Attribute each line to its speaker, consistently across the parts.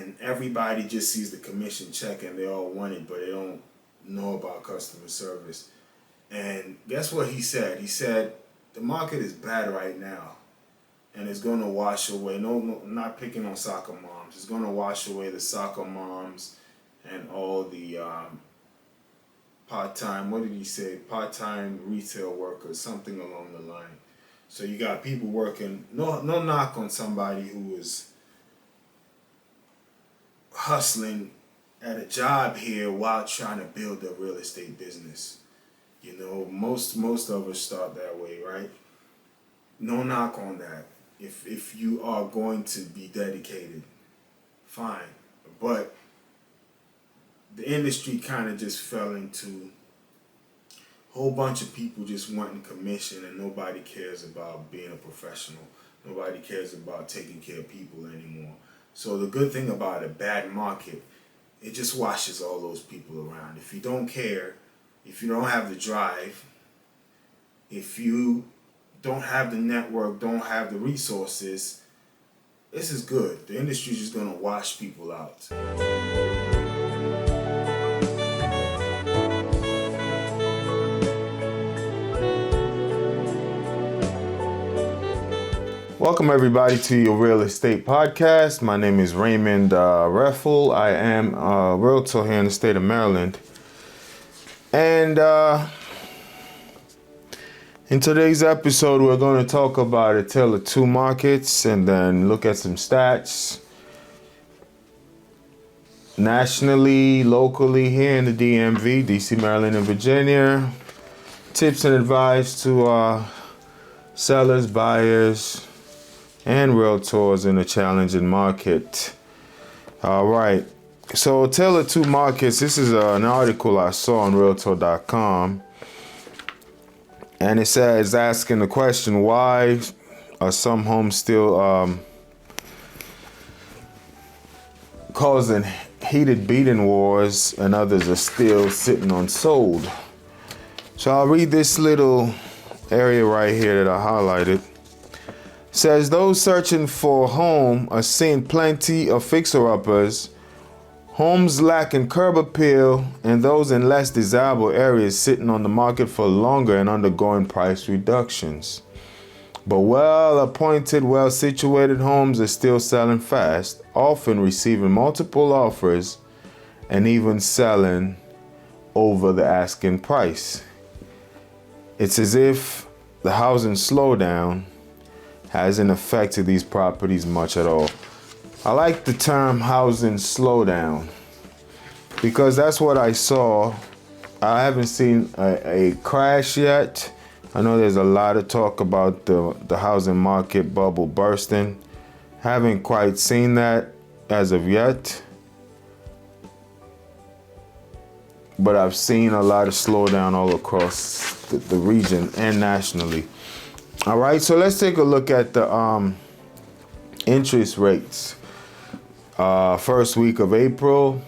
Speaker 1: And everybody just sees the commission check and they all want it, but they don't know about customer service. And guess what he said? He said the market is bad right now, and it's going to wash away. No, not picking on soccer moms. It's going to wash away the soccer moms and all the part-time. What did he say? Part-time retail workers, something along the line. So you got people working. No knock on somebody who is hustling at a job here while trying to build a real estate business. You know, most of us start that way, right? No knock on that. If you are going to be dedicated, fine. But the industry kind of just fell into a whole bunch of people just wanting commission, and nobody cares about being a professional. Nobody cares about taking care of people anymore. So the good thing about a bad market, it just washes all those people around. If you don't care, if you don't have the drive, if you don't have the network, don't have the resources, this is good. The industry is just going to wash people out. Welcome everybody to your real estate podcast. My name is Raymond Reffel. I am a realtor here in the state of Maryland. And in today's episode, we're going to talk about a tale of two markets and then look at some stats nationally, locally here in the DMV, DC, Maryland, and Virginia. Tips and advice to sellers, buyers, and realtors in a challenging market. All right. So, tale of two markets. This is an article I saw on Realtor.com. And it says, asking the question, why are some homes still causing heated bidding wars and others are still sitting unsold? So I'll read this little area right here that I highlighted. It says, those searching for a home are seeing plenty of fixer-uppers, homes lacking curb appeal, and those in less desirable areas sitting on the market for longer and undergoing price reductions. But well-appointed, well-situated homes are still selling fast, often receiving multiple offers and even selling over the asking price. It's as if the housing slowdown hasn't affected these properties much at all. I like the term housing slowdown because that's what I saw. I haven't seen a crash yet. I know there's a lot of talk about the housing market bubble bursting. Haven't quite seen that as of yet. But I've seen a lot of slowdown all across the region and nationally. All right, so let's take a look at the interest rates. First week of April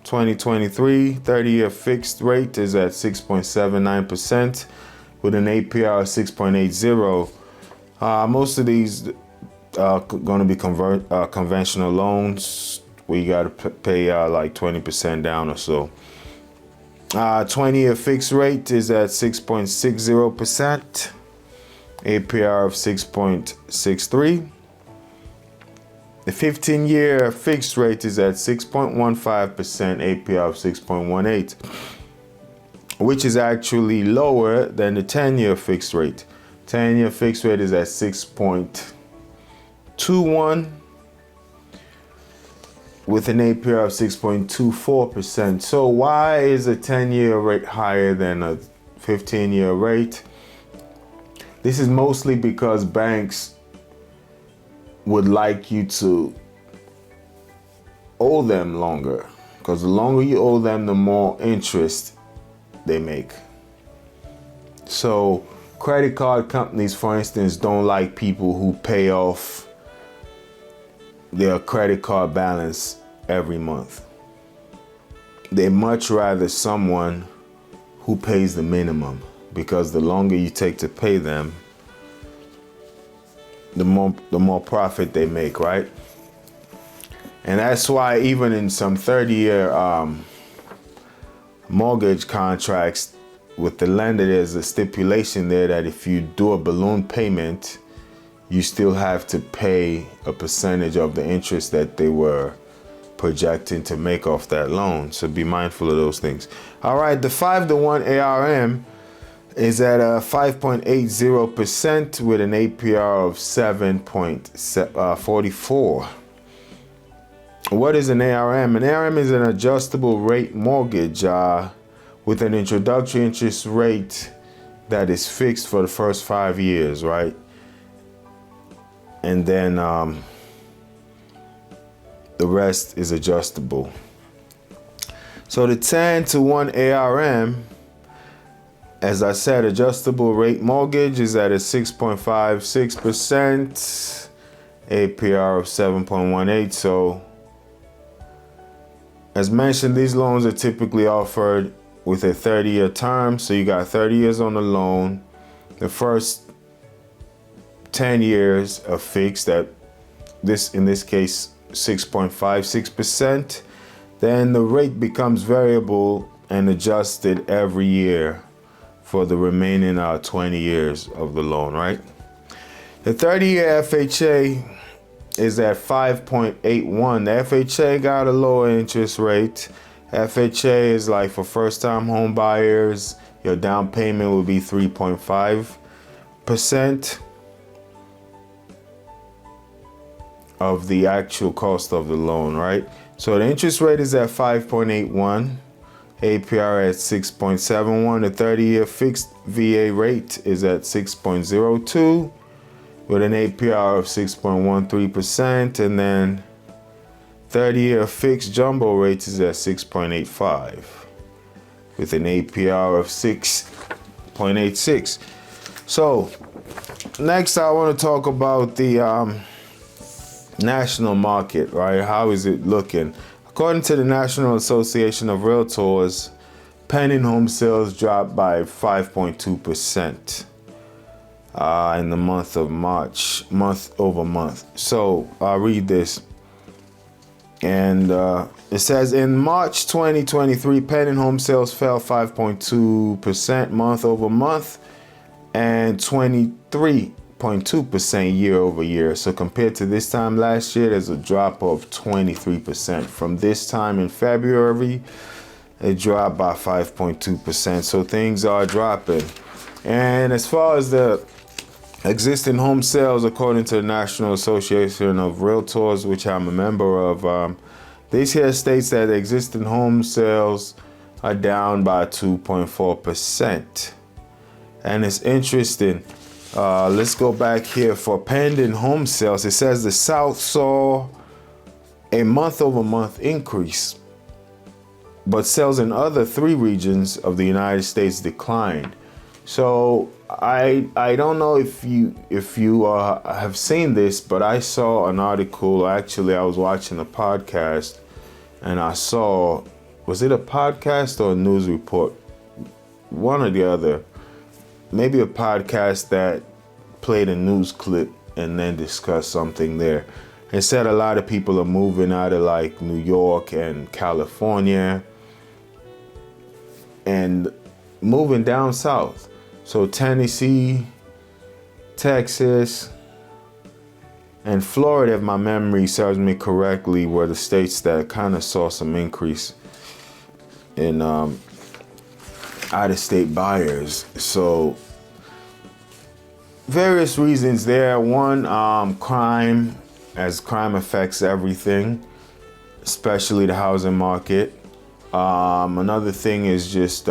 Speaker 1: 2023, 30-year fixed rate is at 6.79% with an APR of 6.80. Most of these are going to be conventional loans where you got to pay like 20% down or so. 20-year fixed rate is at 6.60%, APR of 6.63. The 15-year fixed rate is at 6.15%, APR of 6.18, which is actually lower than the 10-year fixed rate. 10-year fixed rate is at 6.21 with an APR of 6.24%. So why is a 10-year rate higher than a 15-year rate? This is mostly because banks would like you to owe them longer, because the longer you owe them, the more interest they make. So credit card companies, for instance, don't like people who pay off their credit card balance every month. They much rather someone who pays the minimum, because the longer you take to pay them, the more profit they make, right? And that's why even in some 30-year mortgage contracts with the lender, there's a stipulation there that if you do a balloon payment, you still have to pay a percentage of the interest that they were projecting to make off that loan. So be mindful of those things. All right, the 5-to-1 ARM is at 5.80% with an APR of 7.44. What is an ARM? An ARM is an adjustable rate mortgage with an introductory interest rate that is fixed for the first 5 years, right? And then the rest is adjustable. So the 10-to-1 ARM, as I said, adjustable rate mortgage is at a 6.56%, APR of 7.18. So as mentioned, these loans are typically offered with a 30-year term. So you got 30 years on the loan. The first 10 years are fixed at in this case, 6.56%. Then the rate becomes variable and adjusted every year for the remaining 20 years of the loan, right? The 30-year FHA is at 5.81. The FHA got a lower interest rate. FHA is like for first-time home buyers, your down payment will be 3.5% of the actual cost of the loan, right? So the interest rate is at 5.81, APR at 6.71. The 30-year fixed VA rate is at 6.02 with an APR of 6.13%, and then 30-year fixed jumbo rate is at 6.85 with an APR of 6.86. So next I want to talk about the national market, right? How is it looking? According to the National Association of Realtors, pending home sales dropped by 5.2% in the month of March, month over month. So I'll read this. And it says in March 2023, pending home sales fell 5.2% month over month and 23.2% year over year. So compared to this time last year, there's a drop of 23%. From this time in February, it dropped by 5.2%. So things are dropping. And as far as the existing home sales, according to the National Association of Realtors, which I'm a member of, this here states that existing home sales are down by 2.4%. And it's interesting. Let's go back here for pending home sales. It says the South saw a month-over-month increase, but sales in other 3 regions of the United States declined. So I don't know if you have seen this, but I saw an article. Actually, I was watching a podcast, and I saw, was it a podcast or a news report? One or the other. Maybe a podcast that played a news clip and then discussed something there. It said a lot of people are moving out of like New York and California and moving down south. So Tennessee, Texas, and Florida, if my memory serves me correctly, were the states that kind of saw some increase in out-of-state buyers. So various reasons there. One, crime, as crime affects everything, especially the housing market. Another thing is just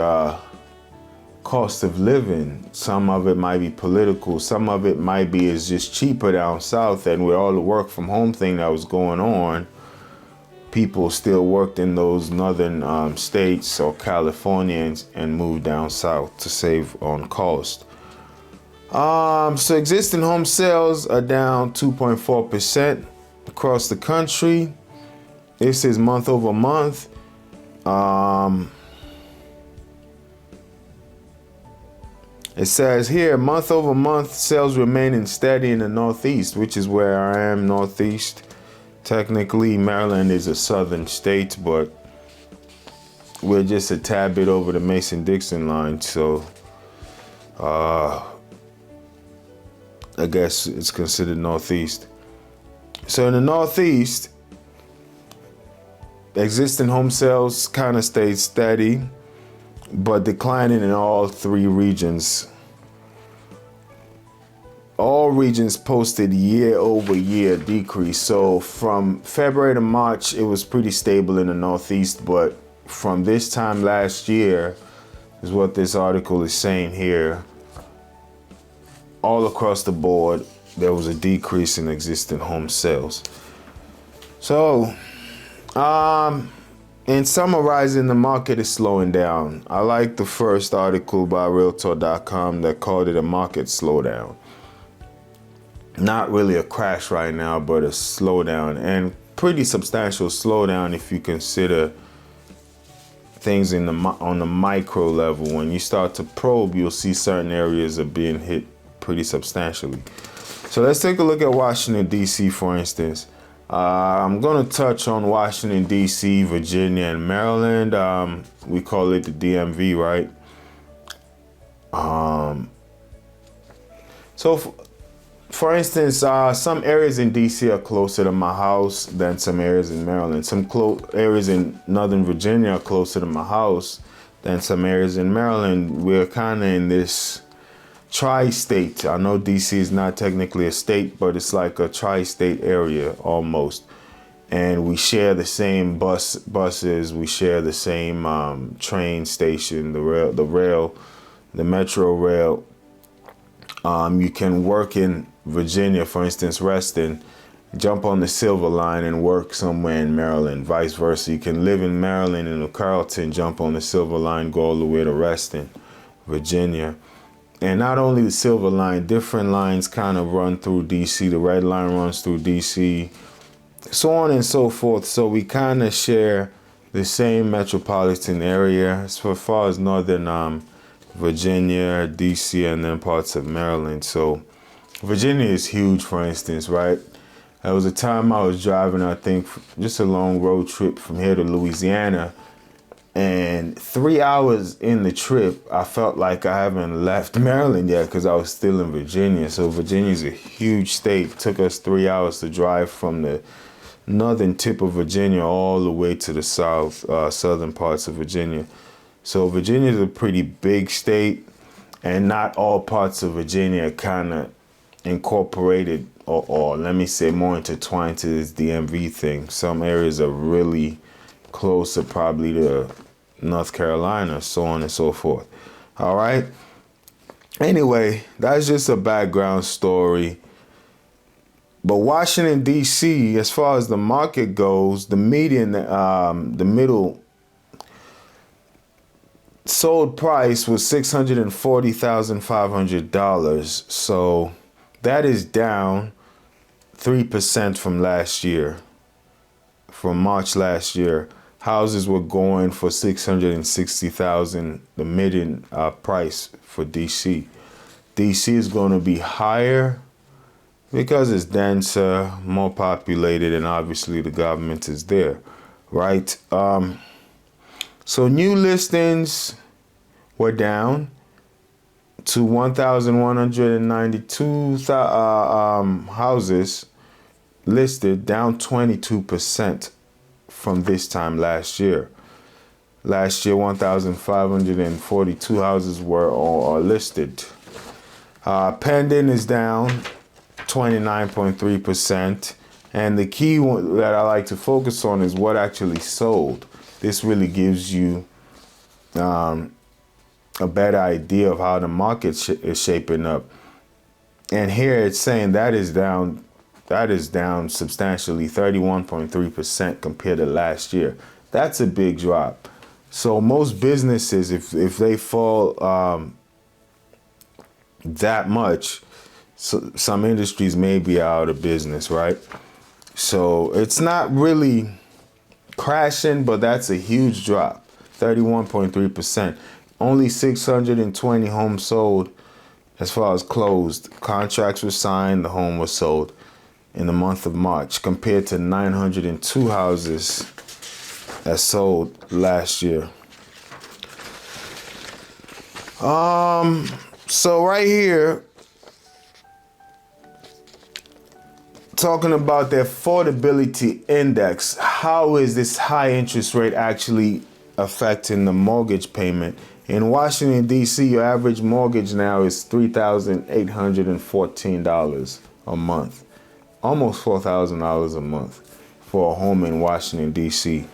Speaker 1: cost of living. Some of it might be political. Some of it might be is just cheaper down south, and with all the work from home thing that was going on, people still worked in those northern states or California and moved down south to save on cost. So existing home sales are down 2.4% across the country. This is month over month. It says here, month over month, sales remaining steady in the Northeast, which is where I am, Northeast. Technically, Maryland is a southern state, but we're just a tad bit over the Mason-Dixon line, so I guess it's considered northeast. So in the northeast, existing home sales kind of stayed steady, but declining in all three regions. All regions posted year-over-year decrease. So from February to March, it was pretty stable in the Northeast, but from this time last year, is what this article is saying here, all across the board, there was a decrease in existing home sales. So, in summarizing, the market is slowing down. I like the first article by Realtor.com that called it a market slowdown. Not really a crash right now, but a slowdown, and pretty substantial slowdown if you consider things on the micro level. When you start to probe, you'll see certain areas are being hit pretty substantially. So let's take a look at Washington, D.C., for instance. I'm going to touch on Washington, D.C., Virginia, and Maryland. We call it the DMV, right? For instance, some areas in DC are closer to my house than some areas in Maryland. Some areas in Northern Virginia are closer to my house than some areas in Maryland. We're kind of in this tri-state. I know DC is not technically a state, but it's like a tri-state area almost. And we share the same buses. We share the same train station, the Metro Rail. You can work in Virginia, for instance, Reston, jump on the Silver Line and work somewhere in Maryland, vice versa. You can live in Maryland in a Carlton, jump on the Silver Line, go all the way to Reston, Virginia. And not only the Silver Line, different lines kind of run through DC. The Red Line runs through DC, so on and so forth. So we kind of share the same metropolitan area as far as Northern Virginia, DC, and then parts of Maryland. So Virginia is huge, for instance, right? There was a time I was driving, I think, just a long road trip from here to Louisiana. And 3 hours in the trip, I felt like I haven't left Maryland yet because I was still in Virginia. So Virginia is a huge state. It took us 3 hours to drive from the northern tip of Virginia all the way to the southern parts of Virginia. So Virginia is a pretty big state, and not all parts of Virginia are kind of incorporated or let me say more intertwined to this DMV thing. Some areas are really closer probably to North Carolina, so on and so forth. All right. Anyway, that's just a background story. But Washington, D.C., as far as the market goes, the median, the middle sold price was $640,500. So that is down 3% from last year. From March last year, houses were going for $660,000, the median price for DC. DC is going to be higher because it's denser, more populated, and obviously the government is there, right? So new listings were down to 1,192 houses listed, down 22% from this time last year. Last year, 1,542 houses were listed. Pending is down 29.3%. And the key one that I like to focus on is what actually sold. This really gives you a better idea of how the market is shaping up. And here it's saying that is down substantially, 31.3% compared to last year. That's a big drop. So most businesses, if they fall that much, so some industries may be out of business, right? So it's not really crashing, but that's a huge drop, 31.3%. Only 620 homes sold as far as closed. Contracts were signed, the home was sold. in the month of March compared to 902 houses that sold last year. So right here, talking about the affordability index, how is this high interest rate actually affecting the mortgage payment? In Washington, D.C., your average mortgage now is $3,814 a month, almost $4,000 a month for a home in Washington, D.C.,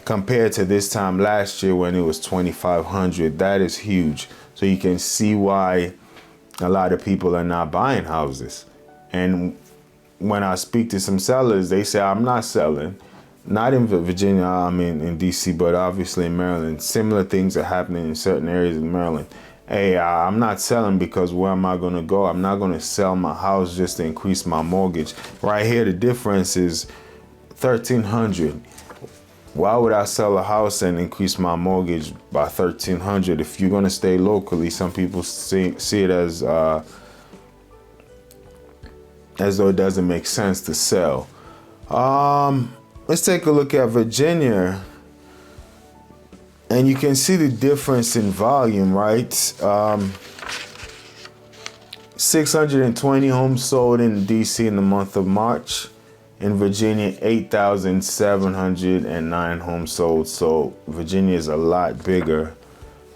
Speaker 1: compared to this time last year when it was $2,500. That is huge. So you can see why a lot of people are not buying houses. And when I speak to some sellers, they say, I'm not selling. Not in Virginia, I'm in D.C., but obviously in Maryland. Similar things are happening in certain areas in Maryland. Hey, I'm not selling because where am I going to go? I'm not going to sell my house just to increase my mortgage. Right here, the difference is $1,300. Why would I sell a house and increase my mortgage by $1,300? If you're going to stay locally, some people see it as though it doesn't make sense to sell. Let's take a look at Virginia. And you can see the difference in volume, right? 620 homes sold in D.C. in the month of March. In Virginia, 8,709 homes sold. So Virginia is a lot bigger.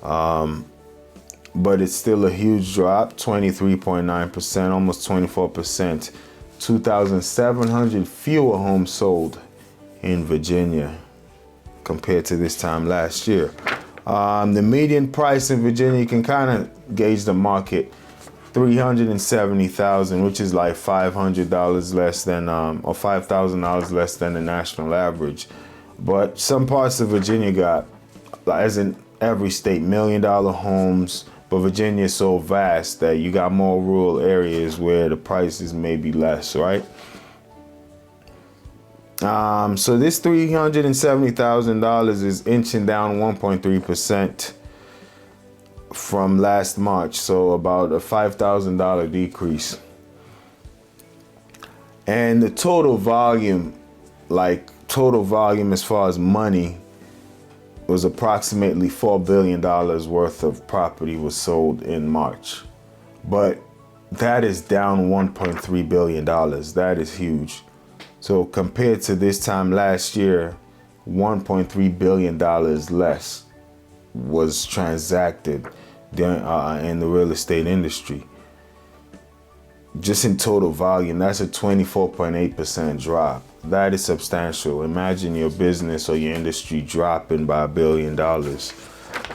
Speaker 1: But it's still a huge drop, 23.9%, almost 24%. 2,700 fewer homes sold in Virginia compared to this time last year. The median price in Virginia, you can kind of gauge the market, $370,000, which is like $500 less than, or $5,000 less than the national average. But some parts of Virginia got, as in every state, $1 million homes. But Virginia is so vast that you got more rural areas where the prices may be less, right? So this $370,000 is inching down 1.3% from last March, so about a $5,000 decrease. And the total volume as far as money, was approximately $4 billion worth of property was sold in March. But that is down $1.3 billion. That is huge. So compared to this time last year, $1.3 billion less was transacted in the real estate industry. Just in total volume, that's a 24.8% drop. That is substantial. Imagine your business or your industry dropping by $1 billion.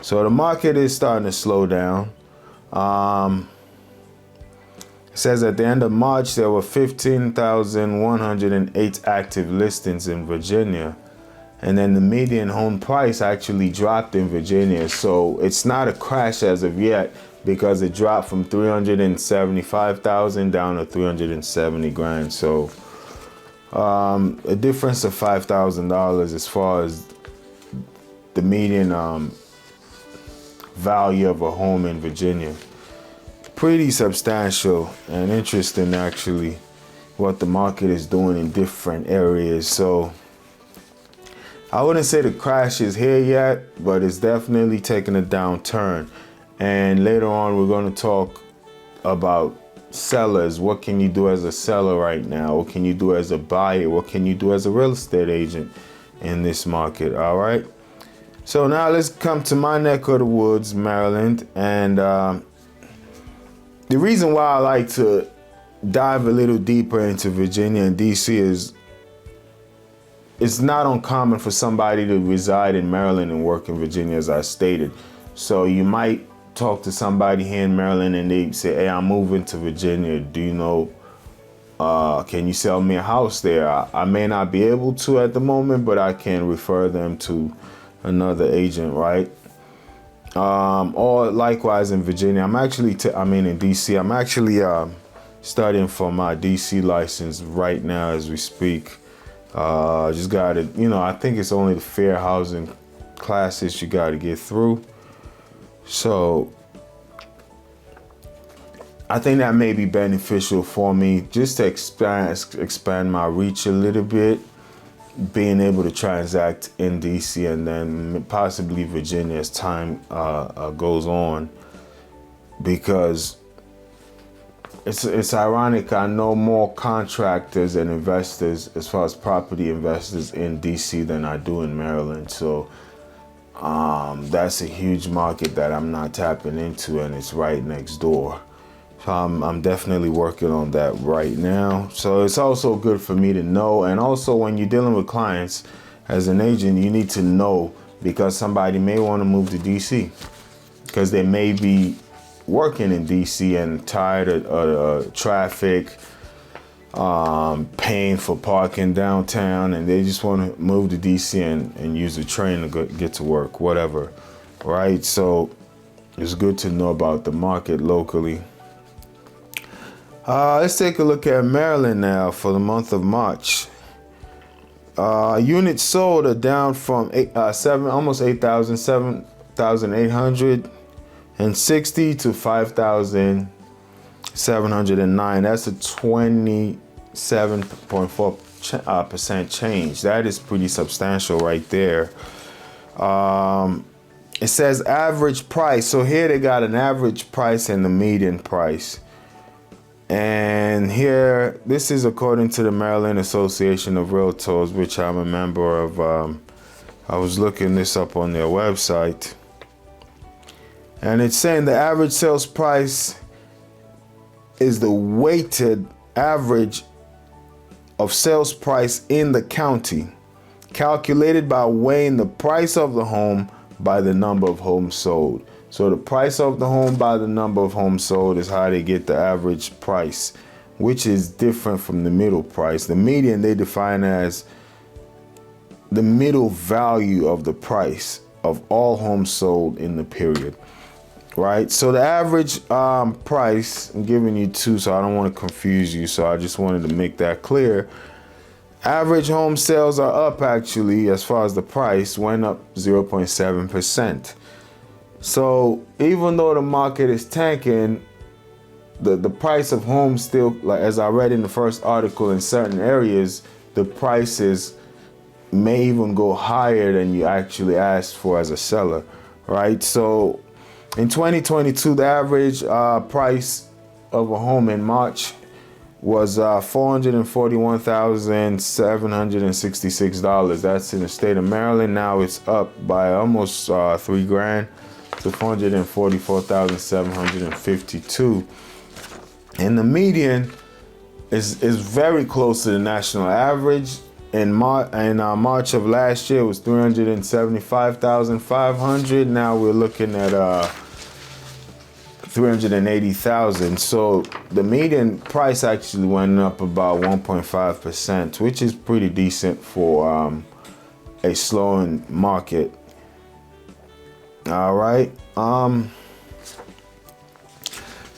Speaker 1: So the market is starting to slow down. It says at the end of March, there were 15,108 active listings in Virginia. And then the median home price actually dropped in Virginia. So it's not a crash as of yet, because it dropped from 375,000 down to 370 grand. So a difference of $5,000 as far as the median value of a home in Virginia. Pretty substantial and interesting, actually, what the market is doing in different areas. So I wouldn't say the crash is here yet, but it's definitely taking a downturn. And later on, we're going to talk about sellers. What can you do as a seller right now? What can you do as a buyer? What can you do as a real estate agent in this market? All right. So now let's come to my neck of the woods, Maryland. And the reason why I like to dive a little deeper into Virginia and DC is it's not uncommon for somebody to reside in Maryland and work in Virginia, as I stated. So you might talk to somebody here in Maryland and they say, hey, I'm moving to Virginia. Do you know, can you sell me a house there? I may not be able to at the moment, but I can refer them to another agent, right? Or likewise in Virginia. I'm in DC. I'm actually studying for my DC license right now as we speak. Just got it, I think it's only the fair housing classes you got to get through. So I think that may be beneficial for me just to expand my reach a little bit, being able to transact in DC and then possibly Virginia as time goes on, because it's ironic. I know more contractors and investors, as far as property investors, in DC than I do in Maryland. So that's a huge market that I'm not tapping into, and it's right next door. So I'm definitely working on that right now. So it's also good for me to know. And also, when you're dealing with clients as an agent, you need to know, because somebody may want to move to DC because they may be working in DC and tired of traffic, paying for parking downtown, and they just want to move to DC and use the train to get to work, whatever, right? So it's good to know about the market locally. Let's take a look at Maryland now for the month of March. Units sold are down from almost 7,860 to 5,709. That's a 27.4% change. That is pretty substantial right there. It says average price. So here they got an average price and the median price. And here, this is according to the Maryland Association of Realtors, which I'm a member of. I was looking this up on their website. And it's saying the average sales price is the weighted average of sales price in the county, calculated by weighing the price of the home by the number of homes sold. So the price of the home by the number of homes sold is how they get the average price, which is different from the middle price. The median they define as the middle value of the price of all homes sold in the period, right? So the average price, I'm giving you two, so I don't want to confuse you. So I just wanted to make that clear. Average home sales are up, actually, as far as the price, went up 0.7%. So even though the market is tanking, the price of homes still, like as I read in the first article, in certain areas, the prices may even go higher than you actually asked for as a seller, right? So in 2022, the average price of a home in March was $441,766. That's in the state of Maryland. Now it's up by almost $3,000 to $444,752. And the median is very close to the national average. In March of last year, it was $375,500. Now we're looking at $380,000. So the median price actually went up about 1.5%, which is pretty decent for a slowing market. All right. Now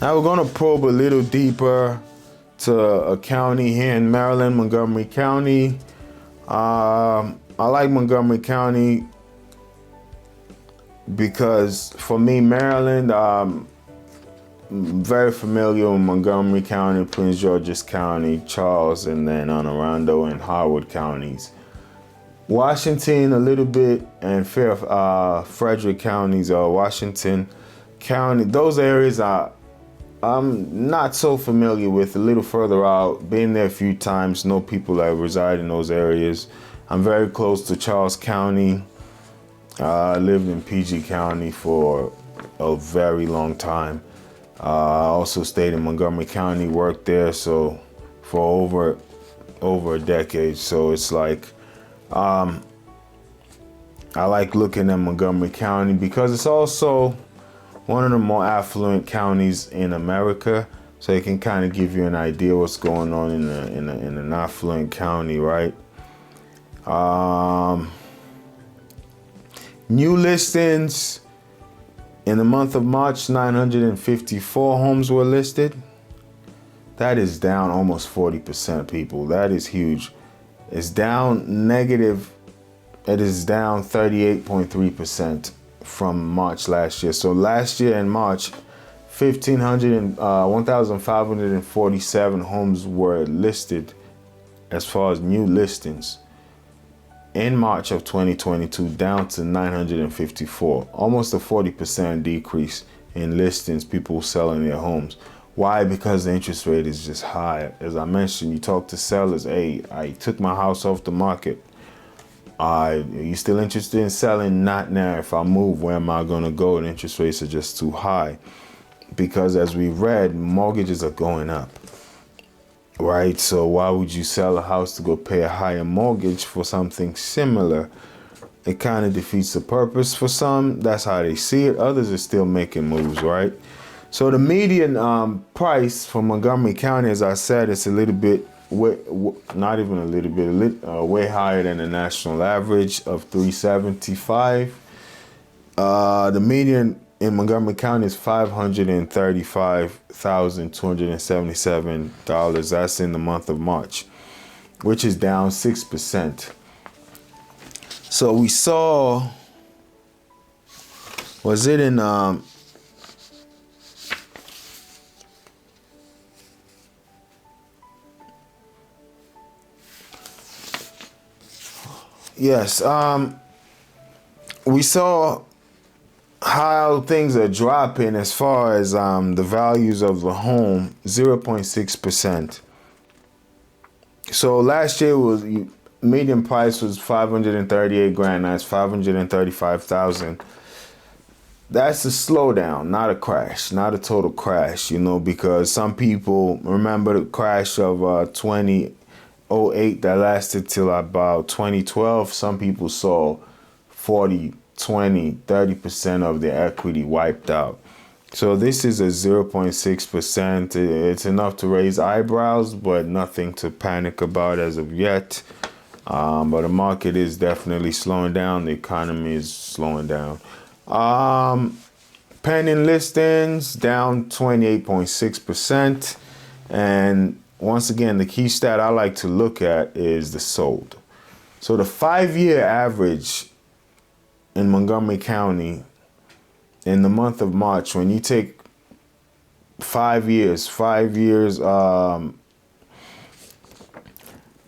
Speaker 1: we're going to probe a little deeper to a county here in Maryland, Montgomery County. I like Montgomery County because, for me, Maryland, I'm very familiar with Montgomery County, Prince George's County, Charles, and then Anne Arundel and Howard counties. Washington a little bit, and Frederick counties, Washington County. Those areas I'm not so familiar with, a little further out. Been there a few times, know people that reside in those areas. I'm very close to Charles County. I lived in PG County for a very long time. I also stayed in Montgomery County, worked there so for over a decade. So it's like I like looking at Montgomery County because it's also one of the more affluent counties in America. So it can kind of give you an idea what's going on in an affluent county, right? New listings in the month of March, 954 homes were listed. That is down almost 40%, people. That is huge. It's down negative. It is down 38.3% from March last year. So last year in March, 1,547 homes were listed as far as new listings in March of 2022, down to 954, almost a 40% decrease in listings, people selling their homes. Why? Because the interest rate is just high. As I mentioned, you talk to sellers, hey, I took my house off the market. Are you still interested in selling? Not now. If I move, where am I going to go? The interest rates are just too high. Because as we read, mortgages are going up, right? So why would you sell a house to go pay a higher mortgage for something similar? It kind of defeats the purpose. For some, that's how they see it. Others are still making moves, right? So the median price for Montgomery County, as I said, is a little bit, not even a little bit, way higher than the national average of $375. The median in Montgomery County is $535,277. That's in the month of March, which is down 6%. So we saw, was it in yes, we saw how things are dropping as far as the values of the home, 0.6%. So last year was median price was 538 grand. Now it's 535,000. That's a slowdown, not a crash, not a total crash, because some people remember the crash of 2008 that lasted till about 2012. Some people saw 40, 20, 30% of their equity wiped out. So this is a 0.6%. It's enough to raise eyebrows, but nothing to panic about as of yet. But the market is definitely slowing down. The economy is slowing down. Pending listings down 28.6%. And once again, the key stat I like to look at is the sold. So the 5-year average in Montgomery County in the month of March, when you take 5 years,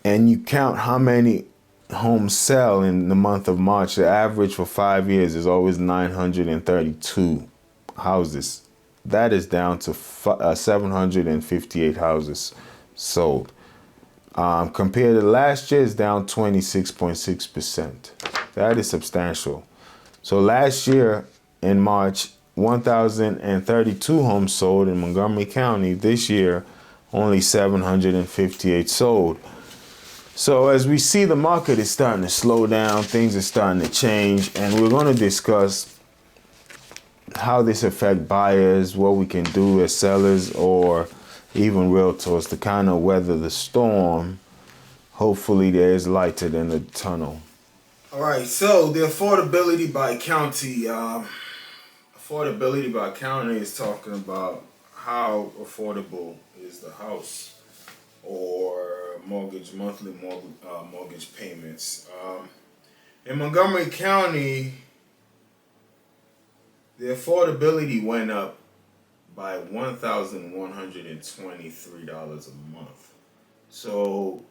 Speaker 1: and you count how many homes sell in the month of March, the average for 5 years is always 932 houses. That is down to 758 houses sold. Compared to last year, it's down 26.6%. That is substantial. So last year in March, 1,032 homes sold in Montgomery County. This year, only 758 sold. So as we see, the market is starting to slow down, things are starting to change, and we're going to discuss how this affects buyers, what we can do as sellers or even realtors to kind of weather the storm. Hopefully there is light at the end of the tunnel. All right, so the affordability by county. Affordability by county is talking about how affordable is the house or monthly mortgage payments. In Montgomery County, the affordability went up by $1,123 a month. So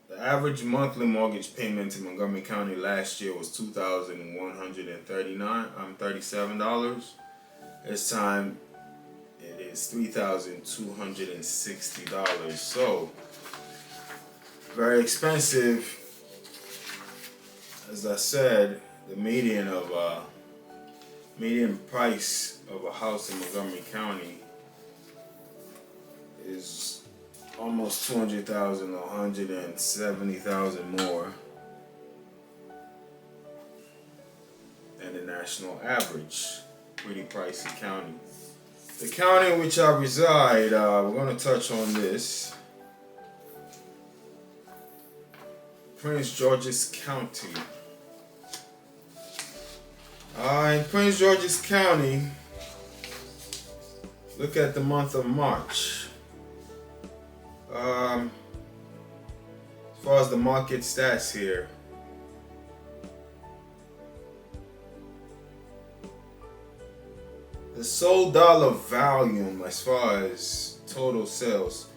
Speaker 1: the average monthly mortgage payment in Montgomery County last year was $2,137. This time it is $3,260. So very expensive. As I said, the median price of a house in Montgomery County is almost 200,000, 170,000 more than the national average. Pretty pricey county. The county in which I reside, we're going to touch on this. Prince George's County. In Prince George's County, look at the month of March. As far as the market stats here, The sold dollar volume as far as total sales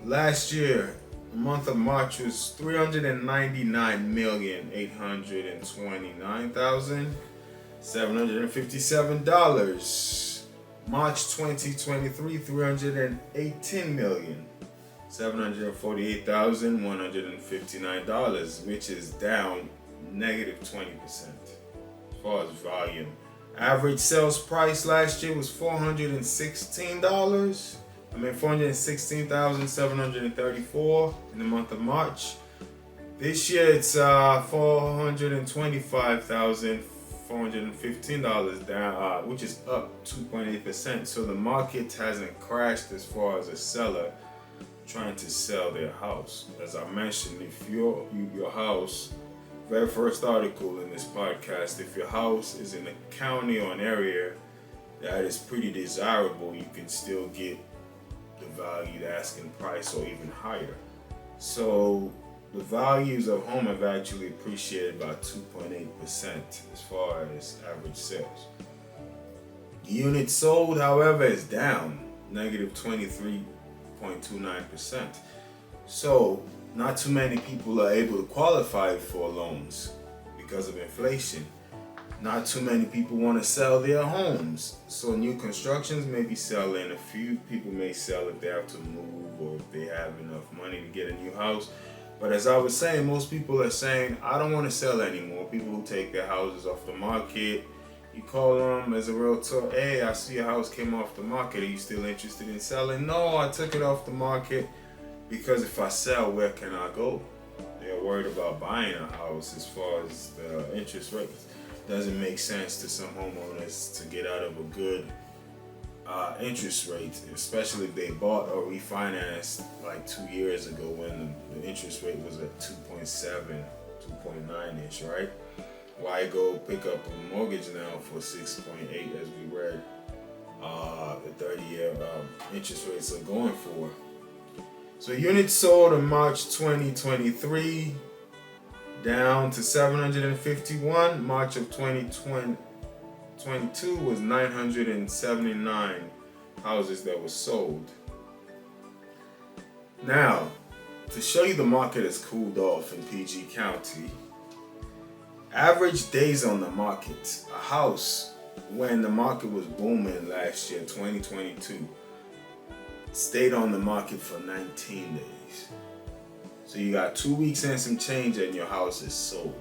Speaker 1: last year, the month of March was $399,829,757. March 2023, $318,748,159, which is down negative 20% as far as volume. Average sales price last year was $416,734 in the month of March. This year it's $425,415 down, which is up 2.8%. So the market hasn't crashed as far as a seller trying to sell their house. As I mentioned, if your house, very first article in this podcast, if your house is in a county or an area that is pretty desirable, you can still get the value, the asking price, or even higher. So the values of home have actually appreciated by 2.8% as far as average sales. The units sold, however, is down negative 23.29%. So not too many people are able to qualify for loans because of inflation. Not too many people want to sell their homes. So new constructions may be selling. A few people may sell if they have to move or if they have enough money to get a new house. But as I was saying, most people are saying, I don't want to sell anymore. People who take their houses off the market. You call them as a realtor, hey, I see your house came off the market. Are you still interested in selling? No, I took it off the market because if I sell, where can I go? They're worried about buying a house as far as the interest rates. Doesn't make sense to some homeowners to get out of a good interest rate, especially if they bought or refinanced like 2 years ago when the interest rate was at 2.7, 2.9-ish, right? Why go pick up a mortgage now for 6.8 as we read the 30-year interest rates are going for? So units sold in March 2023 down to 751. March of 2022 was 979 houses that were sold. Now, to show you the market has cooled off in PG County, average days on the market, a house when the market was booming last year, 2022, stayed on the market for 19 days. So you got 2 weeks and some change and your house is sold.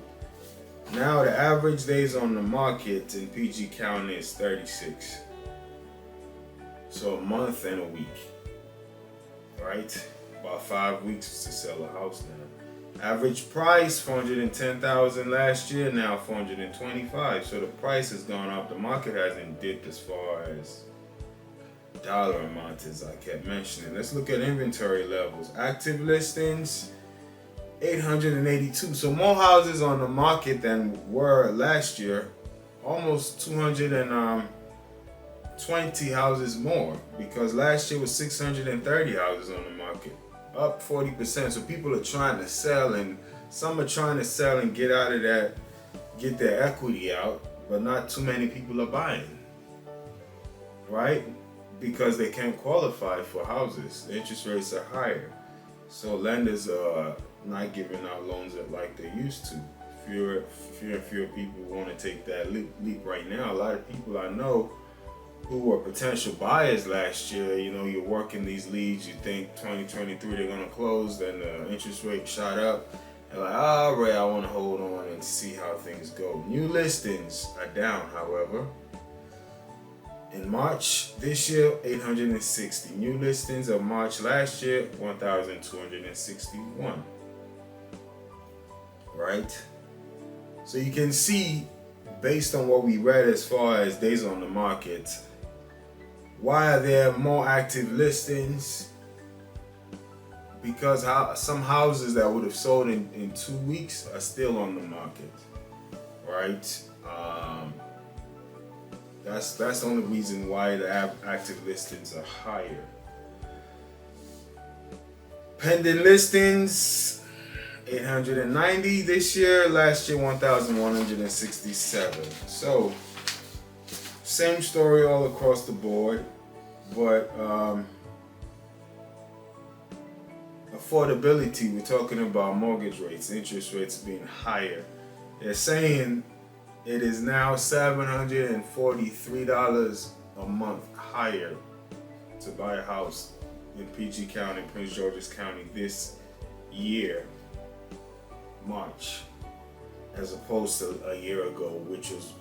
Speaker 1: Now the average days on the market in PG County is 36. So a month and a week, right? About 5 weeks to sell a house now. Average price, $410,000 last year, now $425,000. So the price has gone up. The market hasn't dipped as far as dollar amount as I kept mentioning. Let's look at inventory levels. Active listings, 882. So more houses on the market than were last year. Almost 220 houses more, because last year was 630 houses on the market. Up 40%. So people are trying to sell, and some are trying to sell and get out of that, get their equity out, but not too many people are buying, right? Because they can't qualify for houses. The interest rates are higher. So lenders are not giving out loans like they used to. Fewer people want to take that leap right now. A lot of people I know who were potential buyers last year, you're working these leads, you think 2023 they're going to close, then the interest rate shot up. They're like, all right, I want to hold on and see how things go. New listings are down, however. In March this year, 860. New listings of March last year, 1,261. Right? So you can see, based on what we read as far as days on the market, why are there more active listings? Because some houses that would have sold in 2 weeks are still on the market, right? That's the only reason why the active listings are higher. Pending listings, 890 this year. Last year, 1,167. So Same story all across the board, but affordability, we're talking about mortgage rates, interest rates being higher. They're saying it is now $743 a month higher to buy a house in PG County, Prince George's County this year, March, as opposed to a year ago, which was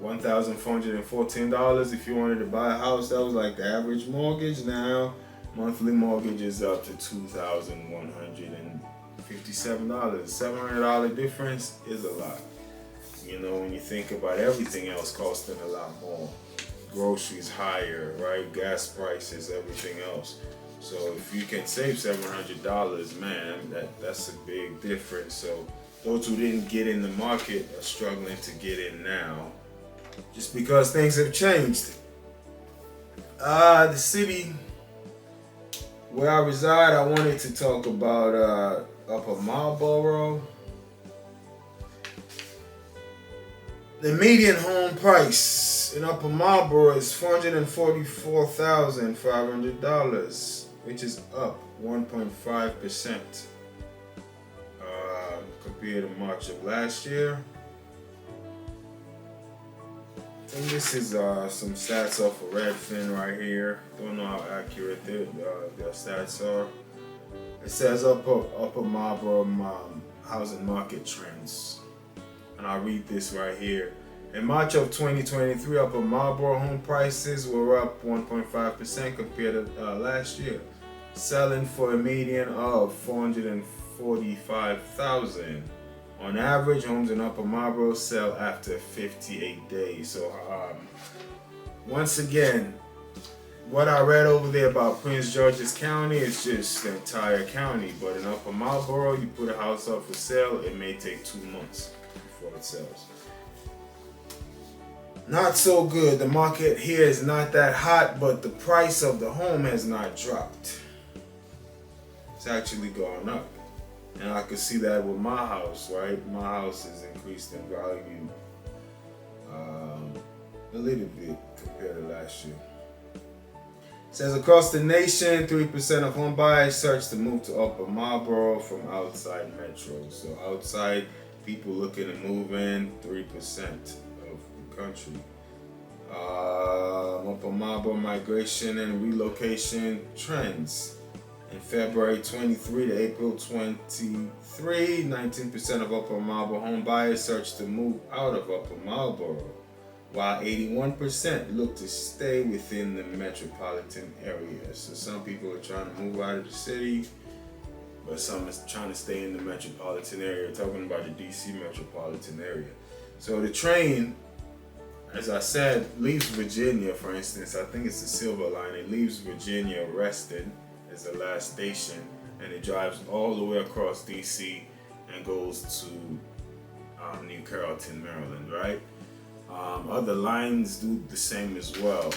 Speaker 1: $1,414 if you wanted to buy a house. That was like the average mortgage. Now, monthly mortgage is up to $2,157. $700 difference is a lot. You know, when you think about everything else costing a lot more, groceries higher, right? Gas prices, everything else. So if you can save $700, man, that's a big difference. So those who didn't get in the market are struggling to get in now, just because things have changed. The city where I reside, I wanted to talk about Upper Marlboro. The median home price in Upper Marlboro is $444,500, which is up 1.5% compared to March of last year. And this is some stats off of Redfin right here. Don't know how accurate their stats are. It says Upper Marlboro housing market trends. And I'll read this right here. In March of 2023, Upper Marlboro home prices were up 1.5% compared to last year, selling for a median of $445,000. On average, homes in Upper Marlboro sell after 58 days. So, once again, what I read over there about Prince George's County is just the entire county. But in Upper Marlboro, you put a house up for sale, it may take 2 months before it sells. Not so good. The market here is not that hot, but the price of the home has not dropped. It's actually gone up. And I could see that with my house, right? My house has increased in value a little bit compared to last year. It says across the nation, 3% of home buyers search to move to Upper Marlboro from outside metros. So outside people looking to move in, 3% of the country. Upper Marlboro migration and relocation trends. In February 23 to April 23, 19% of Upper Marlboro home buyers searched to move out of Upper Marlboro, while 81% look to stay within the metropolitan area. So some people are trying to move out of the city, but some is trying to stay in the metropolitan area. Talking about the DC metropolitan area. So the train, as I said, leaves Virginia, for instance. I think it's the Silver Line. It leaves Virginia, Reston is the last station, and it drives all the way across DC and goes to New Carrollton, Maryland, right? Other lines do the same as well.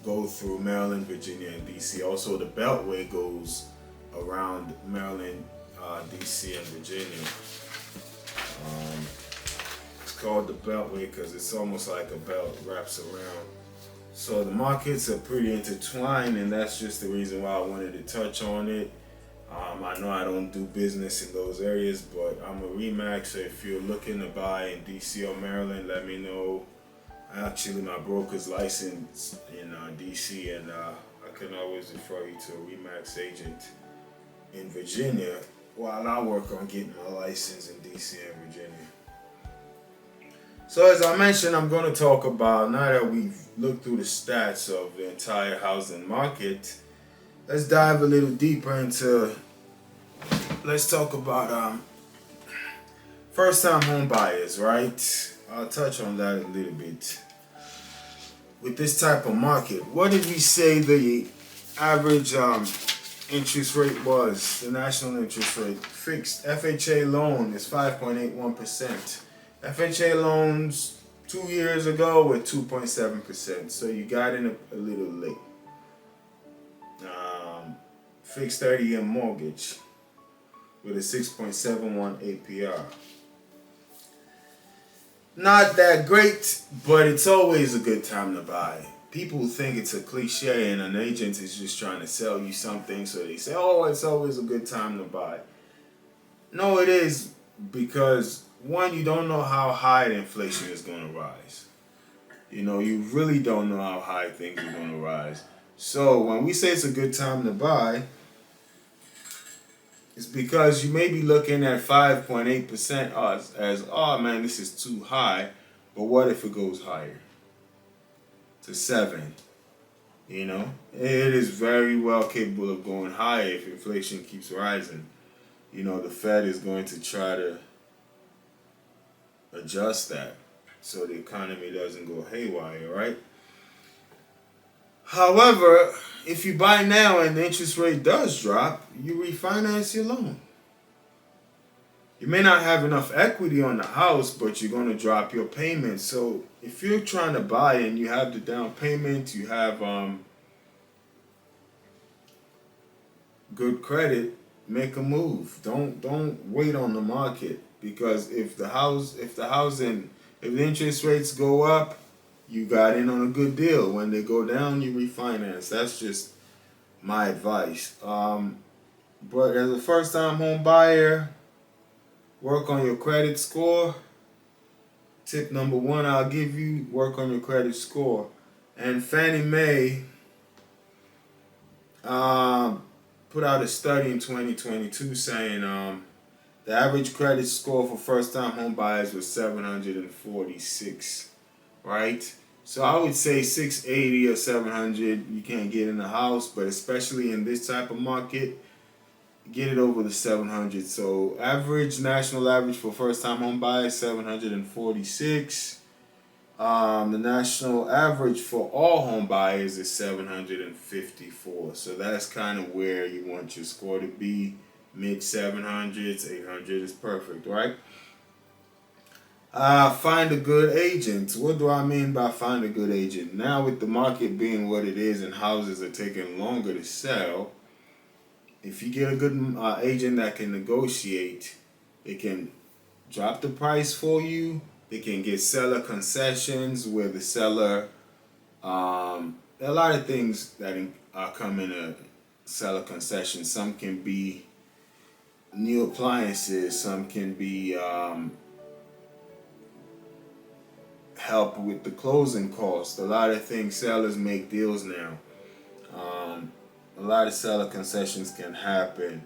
Speaker 1: Go through Maryland, Virginia, and DC. Also, the Beltway goes around Maryland, DC, and Virginia. It's called the Beltway because it's almost like a belt wraps around. So the markets are pretty intertwined, and that's just the reason why I wanted to touch on it. I know I don't do business in those areas, but I'm a RE/MAX, so if you're looking to buy in DC or Maryland, let me know. Actually, my broker's licensed in DC, and I can always refer you to a RE/MAX agent in Virginia while I work on getting my license in DC and Virginia. So as I mentioned, I'm going to talk about, now that we've looked through the stats of the entire housing market, let's dive a little deeper into, let's talk about first-time home buyers, right? I'll touch on that a little bit. With this type of market, what did we say the average interest rate was? The national interest rate, fixed FHA loan is 5.81%. FHA loans 2 years ago were 2.7%, so you got in a little late. Fixed 30-year mortgage with a 6.71 APR. not that great, but it's always a good time to buy. People think it's a cliche and an agent is just trying to sell you something, so they say, oh, it's always a good time to buy. No, it is, because one, you don't know how high the inflation is going to rise. You know, you really don't know how high things are going to rise. So when we say it's a good time to buy, it's because you may be looking at 5.8% odds as, oh man, this is too high. But what if it goes higher to 7? You know, it is very well capable of going higher if inflation keeps rising. You know, the Fed is going to try to adjust that so the economy doesn't go haywire, right? However, if you buy now and the interest rate does drop, you refinance your loan. You may not have enough equity on the house, but you're going to drop your payment. So if you're trying to buy and you have the down payment, you have good credit, make a move. Don't wait on the market, because if the interest rates go up, you got in on a good deal. When they go down, you refinance. That's just my advice. But as a first-time home buyer, work on your credit score. Tip number 1 I'll give you, work on your credit score. And Fannie Mae put out a study in 2022 saying the average credit score for first-time home buyers was 746, right? So I would say 680 or 700, you can't get in the house, but especially in this type of market, get it over the 700. So national average for first-time home buyers, 746. The national average for all home buyers is 754. So that's kind of where you want your score to be. Mid 700s, 800 is perfect, right? Find a good agent. What do I mean by find a good agent? Now, with the market being what it is and houses are taking longer to sell, if you get a good agent that can negotiate, they can drop the price for you. They can get seller concessions where the seller, there are a lot of things that come in a seller concession. Some can be new appliances. Some can be help with the closing costs. A lot of things, sellers make deals now. A lot of seller concessions can happen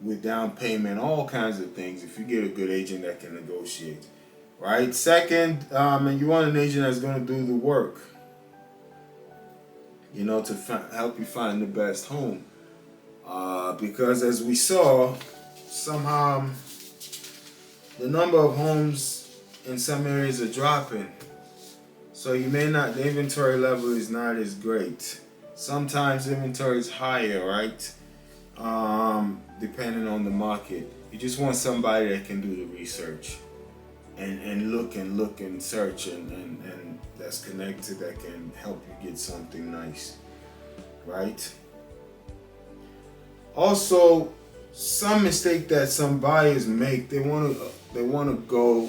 Speaker 1: with down payment, all kinds of things, if you get a good agent that can negotiate, right? Second, and you want an agent that's going to do the work, you know, to help you find the best home. Because as we saw, somehow the number of homes in some areas are dropping. So the inventory level is not as great. Sometimes inventory is higher, right? Depending on the market. You just want somebody that can do the research and look and search and that's connected, that can help you get something nice, right? Also, some mistake that some buyers make, they want to go,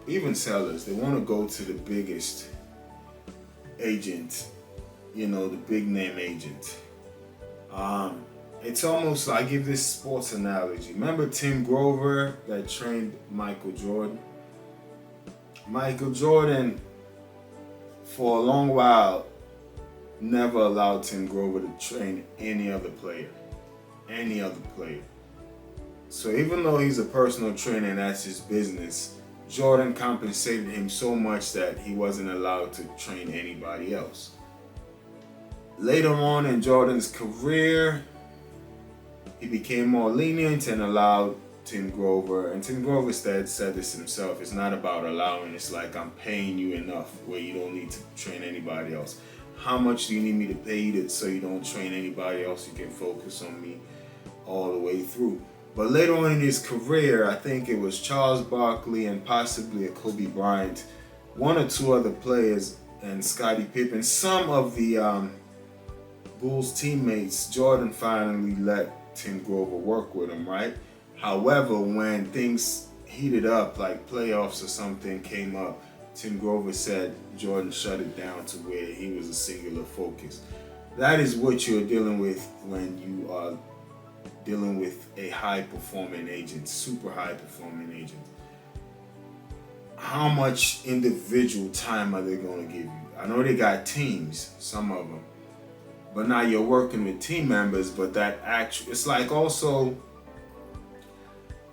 Speaker 1: even sellers, they want to go to the biggest agent, you know, the big name agent. It's almost like, I give this sports analogy. Remember Tim Grover that trained Michael Jordan? Michael Jordan, for a long while, never allowed Tim Grover to train any other player. So even though he's a personal trainer and that's his business, Jordan compensated him so much that he wasn't allowed to train anybody else. Later on in Jordan's career, he became more lenient and allowed Tim Grover, and Tim Grover said this himself, it's not about allowing, it's like, I'm paying you enough where you don't need to train anybody else. How much do you need me to pay you so you don't train anybody else? You can focus on me all the way through. But later on in his career, I think it was Charles Barkley and possibly a Kobe Bryant, one or two other players, and Scottie Pippen, some of the Bulls teammates, Jordan finally let Tim Grover work with him, right? However, when things heated up, like playoffs or something came up, Tim Grover said Jordan shut it down to where he was a singular focus. That is what you're dealing with when you are dealing with a high performing agent, super high performing agent. How much individual time are they going to give you? I know they got teams, some of them, but now you're working with team members. But that actually, it's like also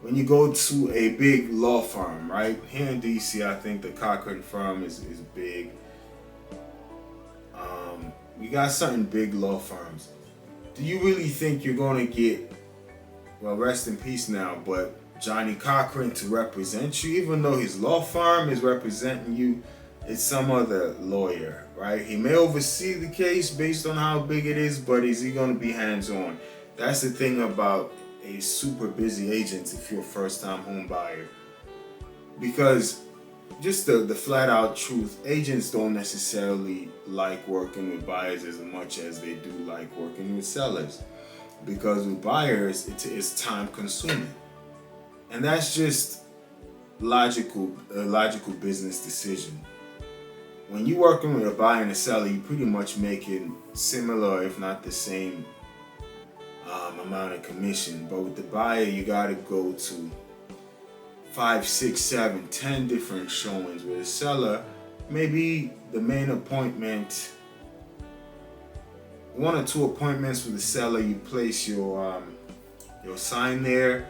Speaker 1: when you go to a big law firm, right? Here in DC, I think the Cochran firm is big. You got certain big law firms. Do you really think you're going to get, well, rest in peace now, but Johnny Cochran to represent you, even though his law firm is representing you? It's some other lawyer, right? He may oversee the case based on how big it is, but is he going to be hands-on? That's the thing about a super busy agent if you're a first-time home buyer. Because just the flat-out truth, agents don't necessarily like working with buyers as much as they do like working with sellers. Because with buyers, it's time-consuming. And that's just a logical business decision. When you're working with a buyer and a seller, you're pretty much making similar, if not the same, amount of commission. But with the buyer, you got to go to 5, 6, 7, 10 different showings. With a seller, maybe the main appointment, 1 or 2 appointments with the seller, you place your sign there,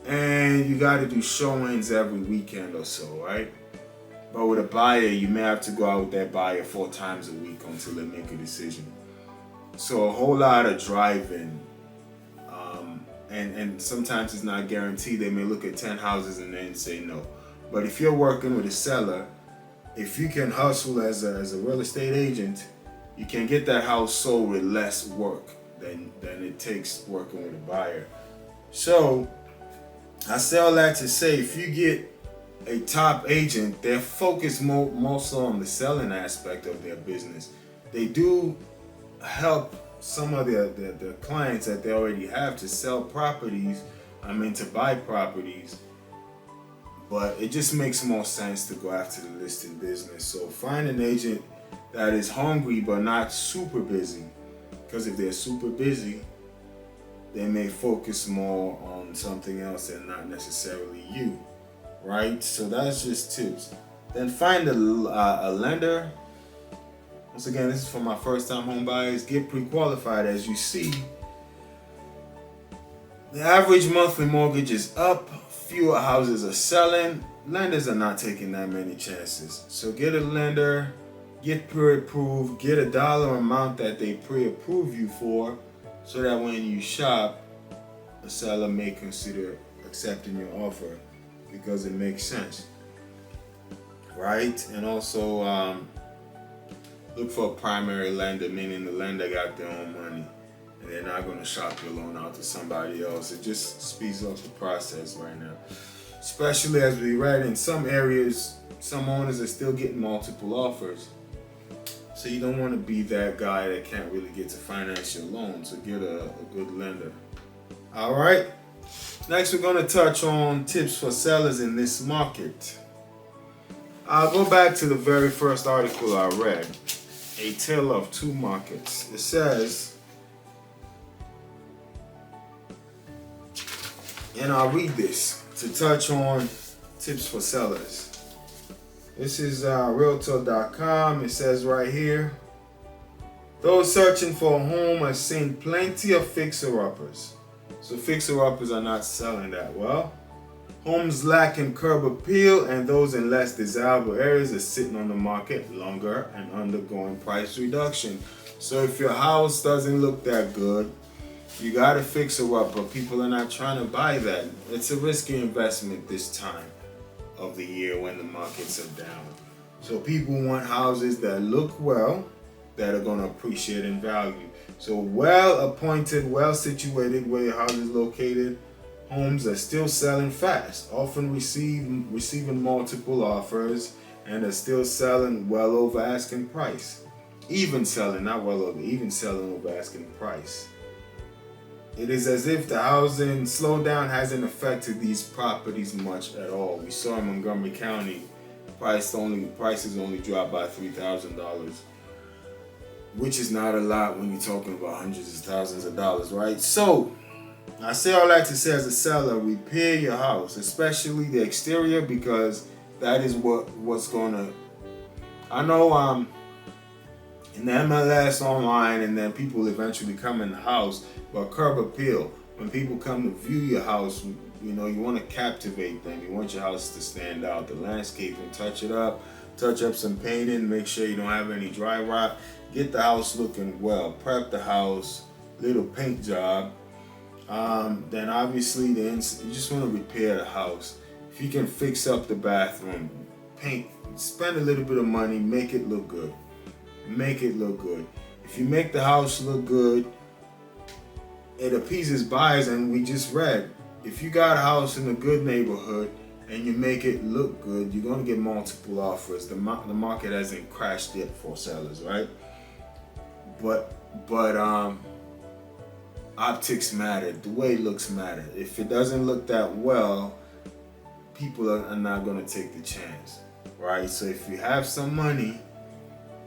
Speaker 1: and you got to do showings every weekend or so, right? But with a buyer, you may have to go out with that buyer 4 times a week until they make a decision. So a whole lot of driving, and sometimes it's not guaranteed. They may look at 10 houses and then say no. But if you're working with a seller, if you can hustle as a real estate agent, you can get that house sold with less work than it takes working with a buyer. So I say all that to say, if you get a top agent, they're focused more so on the selling aspect of their business. They do help some of their clients that they already have to sell properties, to buy properties, but it just makes more sense to go after the listing business. So find an agent that is hungry but not super busy, because if they're super busy, they may focus more on something else and not necessarily you. Right? So that's just tips. Then find a lender. Once again, this is for my first-time home buyers. Get pre-qualified. As you see, the average monthly mortgage is up. Fewer houses are selling. Lenders are not taking that many chances. So get a lender. Get pre-approved. Get a dollar amount that they pre-approve you for, so that when you shop, a seller may consider accepting your offer, because it makes sense, right? And also look for a primary lender, meaning the lender got their own money and they're not going to shop your loan out to somebody else. It just speeds up the process right now, especially as we read in some areas, some owners are still getting multiple offers. So you don't want to be that guy that can't really get to finance your loan. So get a good lender. All right. Next, we're going to touch on tips for sellers in this market. I'll go back to the very first article I read, A Tale of Two Markets. It says, and I'll read this to touch on tips for sellers. This is Realtor.com. It says right here, those searching for a home are seeing plenty of fixer-uppers. So fixer-uppers are not selling that well. Homes lacking curb appeal, and those in less desirable areas are sitting on the market longer and undergoing price reduction. So if your house doesn't look that good, you got to fix it up, but people are not trying to buy that. It's a risky investment this time of the year when the markets are down. So people want houses that look well, that are going to appreciate in value. So well-appointed, well-situated where your house is located, homes are still selling fast, often receiving multiple offers, and are still selling well over asking price. Even selling, not well over, even selling over asking price. It is as if the housing slowdown hasn't affected these properties much at all. We saw in Montgomery County, prices only dropped by $3,000, which is not a lot when you're talking about hundreds of thousands of dollars, right? So I say all that to say, as a seller, repair your house, especially the exterior, because that is what's gonna. I know in the MLS online, and then people eventually come in the house, but curb appeal. When people come to view your house, you know, you want to captivate them. You want your house to stand out. The landscaping, touch up some painting, make sure you don't have any dry rot. Get the house looking well. Prep the house, little paint job. Then obviously you just want to repair the house. If you can fix up the bathroom, paint, spend a little bit of money, make it look good. Make it look good. If you make the house look good, it appeases buyers. And we just read, if you got a house in a good neighborhood and you make it look good, you're going to get multiple offers. The market hasn't crashed yet for sellers, right? But optics matter. The way it looks matter. If it doesn't look that well, people are not going to take the chance, right? So if you have some money,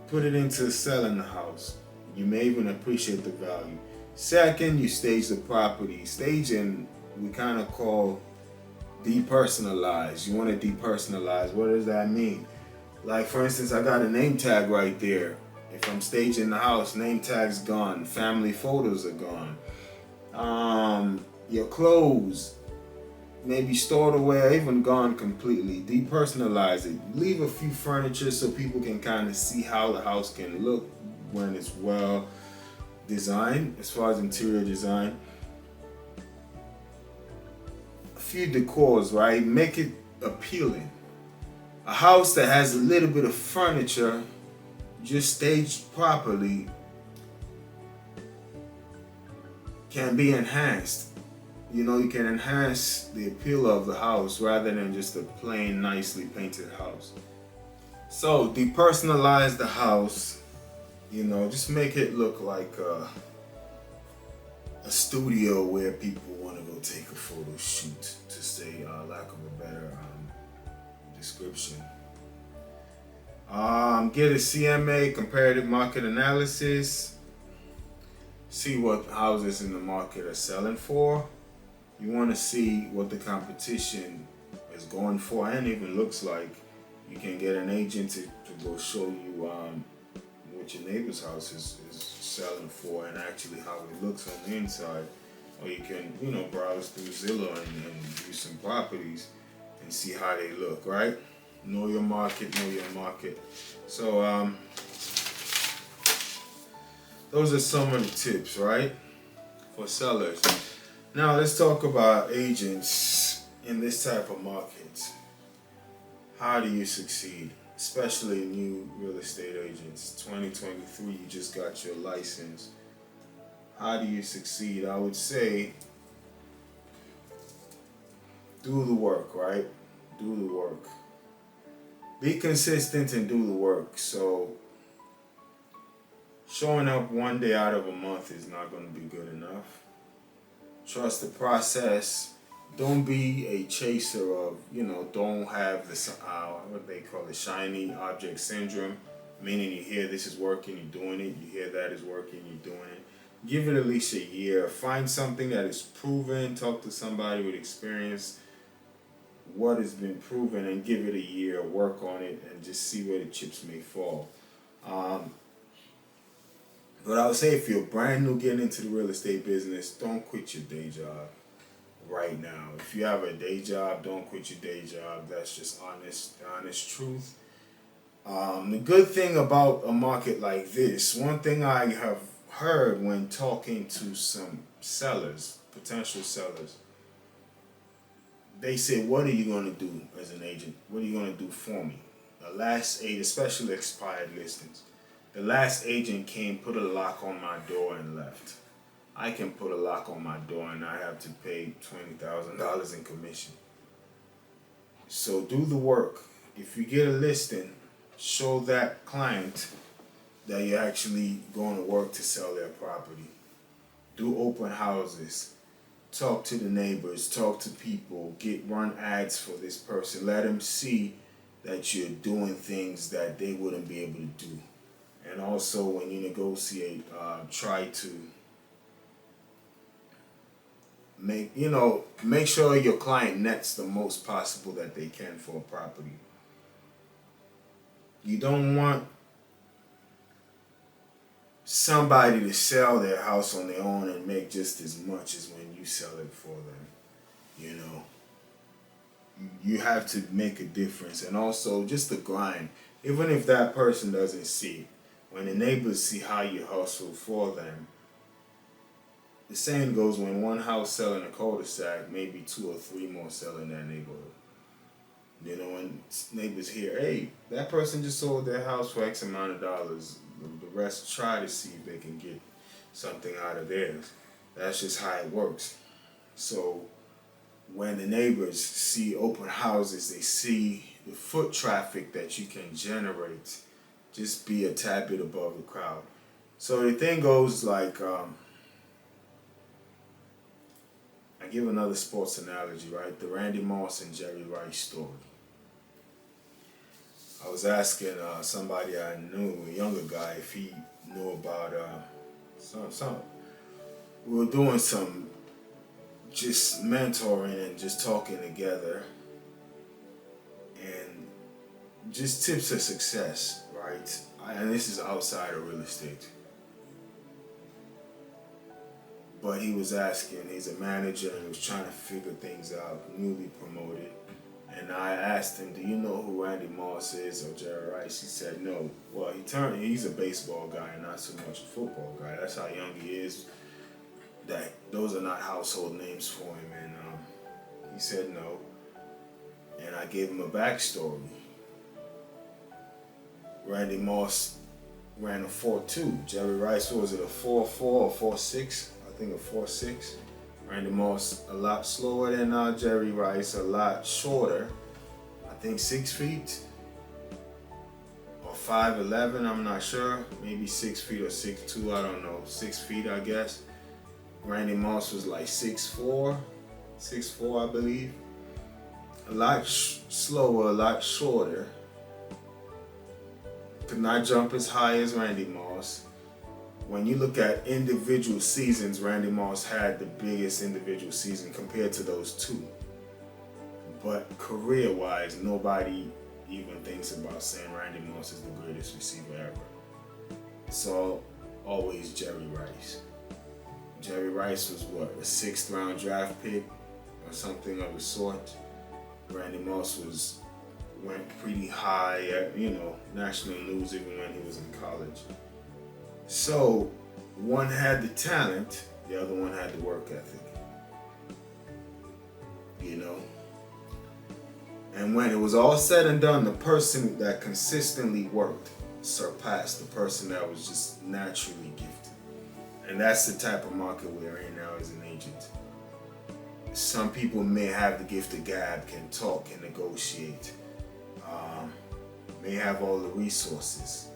Speaker 1: put it into selling the house. You may even appreciate the value. Second, you stage the property. Staging, we kind of call depersonalize. You want to depersonalize. What does that mean? Like, for instance, I got a name tag right there. If I'm staging the house, name tag's gone. Family photos are gone. Your clothes, maybe stored away or even gone completely. Depersonalize it. Leave a few furniture so people can kind of see how the house can look when it's well designed, as far as interior design. A few decors, right? Make it appealing. A house that has a little bit of furniture, just staged properly, can be enhanced. You know, you can enhance the appeal of the house rather than just a plain, nicely painted house. So, depersonalize the house. You know, just make it look like a studio where people want to go take a photo shoot, to say, lack of a better description. Get a CMA, comparative market analysis. See what houses in the market are selling for. You want to see what the competition is going for and even looks like. You can get an agent to go show you what your neighbor's house is selling for and actually how it looks on the inside. Or you can, you know, browse through Zillow and view some properties and see how they look, right? Know your market, know your market. So those are some of the tips, right, for sellers. Now let's talk about agents in this type of market. How do you succeed, especially new real estate agents? 2023, you just got your license. How do you succeed? I would say do the work, right? Do the work. Be consistent and do the work. So showing up one day out of a month is not going to be good enough. Trust the process. Don't be a chaser of, you know, don't have this, what they call it, shiny object syndrome, meaning you hear this is working, you're doing it, you hear that is working, you're doing it. Give it at least a year. Find something that is proven, talk to somebody with experience, what has been proven, and give it a year, work on it, and just see where the chips may fall. But I would say if you're brand new getting into the real estate business, don't quit your day job right now. If you have a day job, don't quit your day job. That's just honest truth. The good thing about a market like this, one thing I have heard when talking to some sellers, potential sellers, they say, what are you going to do as an agent? What are you going to do for me? The last agent, especially expired listings. The last agent came, put a lock on my door and left. I can put a lock on my door and I have to pay $20,000 in commission. So do the work. If you get a listing, show that client that you're actually going to work to sell their property. do open houses, talk to the neighbors, talk to people, run ads for this person. Let them see that you're doing things that they wouldn't be able to do. And also, when you negotiate, try to make sure your client nets the most possible that they can for a property. You don't want somebody to sell their house on their own and make just as much as when you sell it for them. You know, you have to make a difference. And also just the grind. Even if that person doesn't see it, when the neighbors see how you hustle for them, the saying goes, when one house sell in a cul-de-sac, maybe 2 or 3 more sell in that neighborhood. You know, when neighbors hear, hey, that person just sold their house for X amount of dollars, the rest try to see if they can get something out of theirs. That's just how it works. So when the neighbors see open houses, they see the foot traffic that you can generate, just be a tad bit above the crowd. So the thing goes like, I give another sports analogy, right? The Randy Moss and Jerry Rice story. I was asking somebody I knew, a younger guy, if he knew about some. We were doing some just mentoring and just talking together, and just tips of success, right? And this is outside of real estate. But he was asking, he's a manager and he was trying to figure things out, newly promoted. And I asked him, do you know who Randy Moss is or Jerry Rice? He said no. Well, he's a baseball guy and not so much a football guy. That's how young he is. Those are not household names for him. And he said no. And I gave him a backstory. Randy Moss ran a 4.2. Jerry Rice, what was it, a 4.4 or 4.6? I think a 4.6. Randy Moss a lot slower than Jerry Rice, a lot shorter. I think 6 feet or 5'11", I'm not sure. Maybe 6 feet or 6'2", I don't know. 6 feet, I guess. Randy Moss was like 6'4", I believe. A lot slower, a lot shorter. Could not jump as high as Randy Moss. When you look at individual seasons, Randy Moss had the biggest individual season compared to those two. But career-wise, nobody even thinks about saying Randy Moss is the greatest receiver ever. It's always Jerry Rice. Jerry Rice was what, a 6th round draft pick or something of the sort. Randy Moss went pretty high at, national news even when he was in college. So, one had the talent, the other one had the work ethic. And when it was all said and done, the person that consistently worked surpassed the person that was just naturally gifted. And that's the type of market we're in now as an agent. Some people may have the gift of gab, can talk, can negotiate, may have all the resources.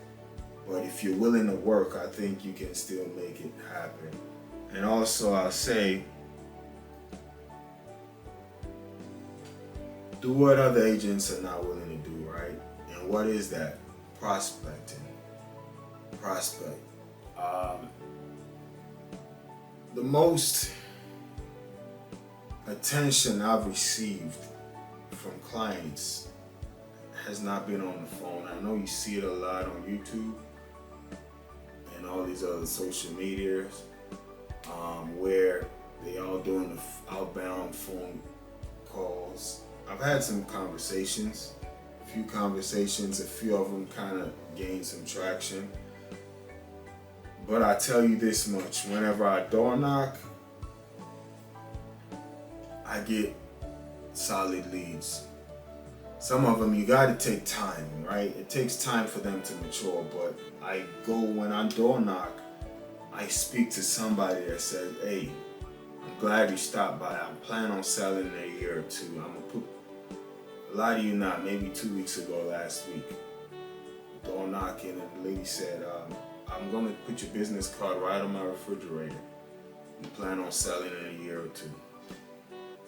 Speaker 1: But if you're willing to work, I think you can still make it happen. And also, I'll say, do what other agents are not willing to do, right? And what is that? Prospecting. Prospect. The most attention I've received from clients has not been on the phone. I know you see it a lot on YouTube and all these other social medias, where they all doing the outbound phone calls. I've had some conversations, a few of them kind of gained some traction. But I tell you this much, whenever I door knock, I get solid leads. Some of them you gotta take time, right? It takes time for them to mature, but when I door knock, I speak to somebody that says, hey, I'm glad you stopped by. I plan on selling in a year or two. I'm gonna put, a lot of you not, maybe 2 weeks ago, last week, door knocking, and the lady said, I'm gonna put your business card right on my refrigerator. We plan on selling in a year or two.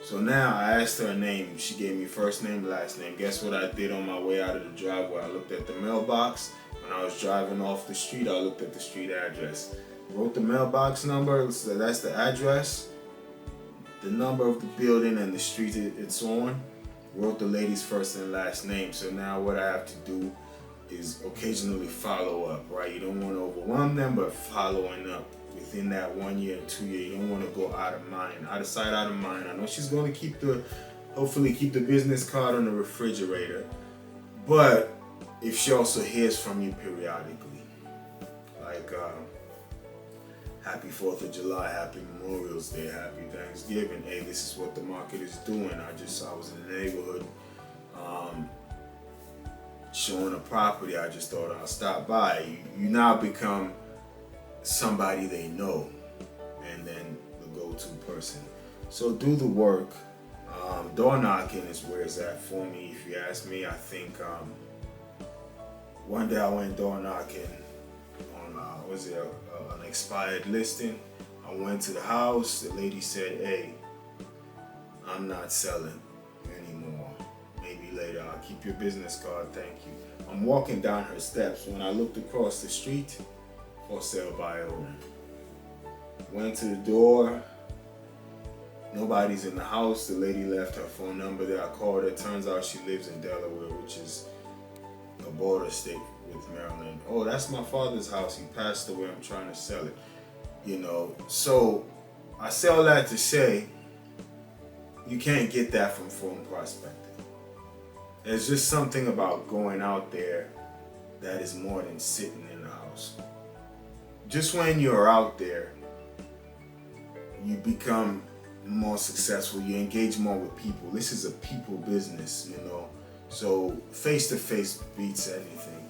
Speaker 1: So now I asked her name. She gave me first name, last name. Guess what I did on my way out of the driveway? I looked at the mailbox. When I was driving off the street, I looked at the street address. Wrote the mailbox number, so that's the address, the number of the building and the street it's on. Wrote the lady's first and last name. So now what I have to do is occasionally follow up, right? You don't want to overwhelm them, but following up within that 1 year, 2 year. You don't want to go out of mind, out of sight, out of mind. I know she's going to hopefully keep the business card on the refrigerator, but if she also hears from you periodically, like happy 4th of July, happy Memorial's Day, happy Thanksgiving. Hey, this is what the market is doing. I was in the neighborhood showing a property. I just thought I'll stop by. You now become somebody they know, and then the go-to person. So do the work. Door knocking is where it's at for me. If you ask me, I think one day I went door knocking on an expired listing. I went to the house. The lady said, "Hey, I'm not selling anymore. Maybe later. I'll keep your business card. Thank you." I'm walking down her steps. When I looked across the street, for sale by owner. Went to the door. Nobody's in the house. The lady left her phone number there. I called her. Turns out she lives in Delaware, which is a border state with Maryland. Oh, that's my father's house. He passed away. I'm trying to sell it. So I say all that to say, you can't get that from phone prospecting. There's just something about going out there that is more than sitting in the house. Just when you're out there, you become more successful. You engage more with people. This is a people business, So face-to-face beats anything.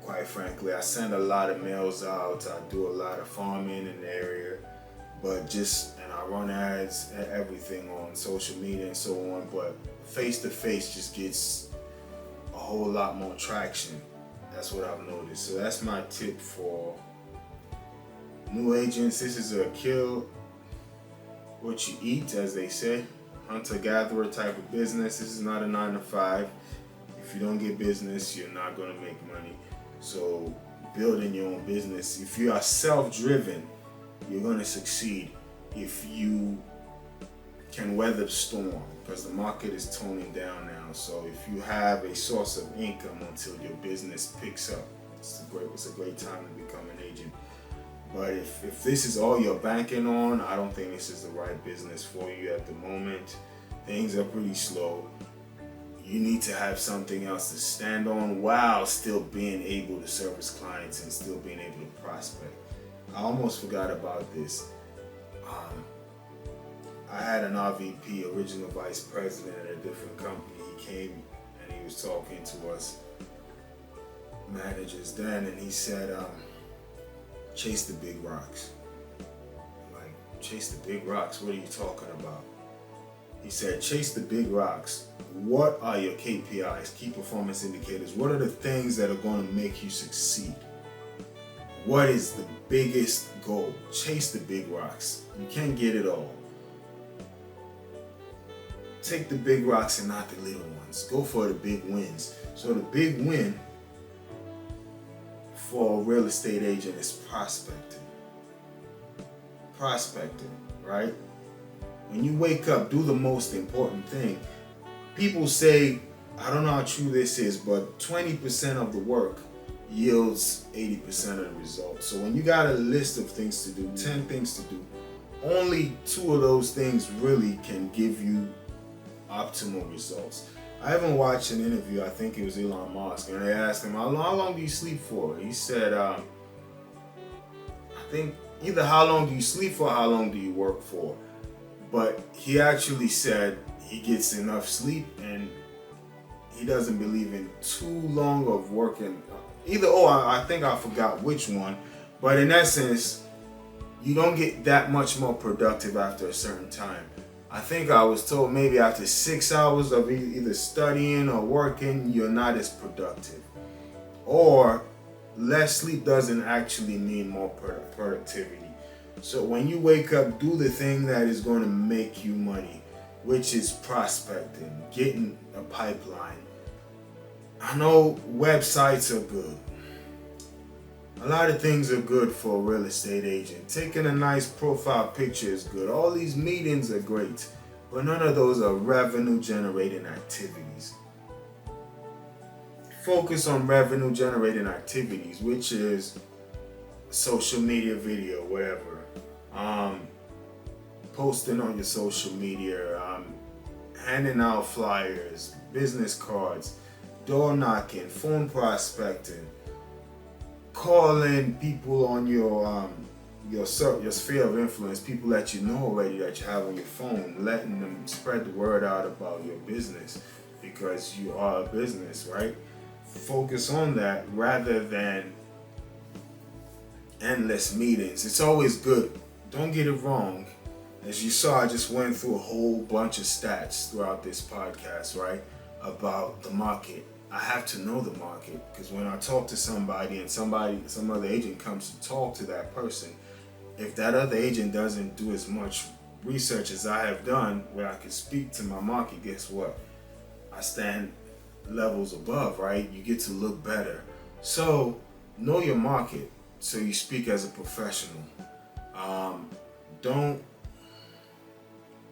Speaker 1: Quite frankly, I send a lot of mails out. I do a lot of farming in the area, and I run ads and everything on social media and so on. But face-to-face just gets a whole lot more traction. That's what I've noticed. So that's my tip for new agents. This is a kill what you eat, as they say, hunter-gatherer type of business. This is not a 9 to 5. If you don't get business, you're not going to make money. So building your own business, if you are self-driven, you're going to succeed if you can weather the storm, because the market is toning down now. So if you have a source of income until your business picks up, it's a great time to become an agent. But if this is all you're banking on, I don't think this is the right business for you at the moment. Things are pretty slow. You need to have something else to stand on while still being able to service clients and still being able to prospect. I almost forgot about this. I had an RVP, original vice president at a different company. He came and he was talking to us managers then, and he said, chase the big rocks. Like, chase the big rocks? What are you talking about? He said, chase the big rocks. What are your KPIs, key performance indicators? What are the things that are going to make you succeed? What is the biggest goal? Chase the big rocks. You can't get it all. Take the big rocks and not the little ones. Go for the big wins. So the big win for a real estate agent is prospecting. Prospecting, right? When you wake up, do the most important thing. People say, I don't know how true this is, but 20% of the work yields 80% of the results. So when you got a list of things to do, 10 things to do, only 2 of those things really can give you optimal results. I even watched an interview, I think it was Elon Musk, and they asked him, how long do you sleep for? He said, I think either how long do you sleep for, how long do you work for? But he actually said he gets enough sleep and he doesn't believe in too long of working. I think I forgot which one, but in essence, you don't get that much more productive after a certain time. I think I was told maybe after 6 hours of either studying or working, you're not as productive. Or less sleep doesn't actually mean more productivity. So when you wake up, do the thing that is going to make you money, which is prospecting, getting a pipeline. I know websites are good. A lot of things are good for a real estate agent. Taking a nice profile picture is good. All these meetings are great, but none of those are revenue generating activities. Focus on revenue generating activities, which is social media, video, whatever. Posting on your social media, handing out flyers, business cards, door knocking, phone prospecting, calling people on your sphere of influence, people that you know already that you have on your phone, letting them spread the word out about your business because you are a business, right? Focus on that rather than endless meetings. It's always good. Don't get it wrong. As you saw, I just went through a whole bunch of stats throughout this podcast, right? About the market. I have to know the market because when I talk to somebody and some other agent comes to talk to that person, if that other agent doesn't do as much research as I have done where I can speak to my market, guess what? I stand levels above, right? You get to look better. So know your market so you speak as a professional.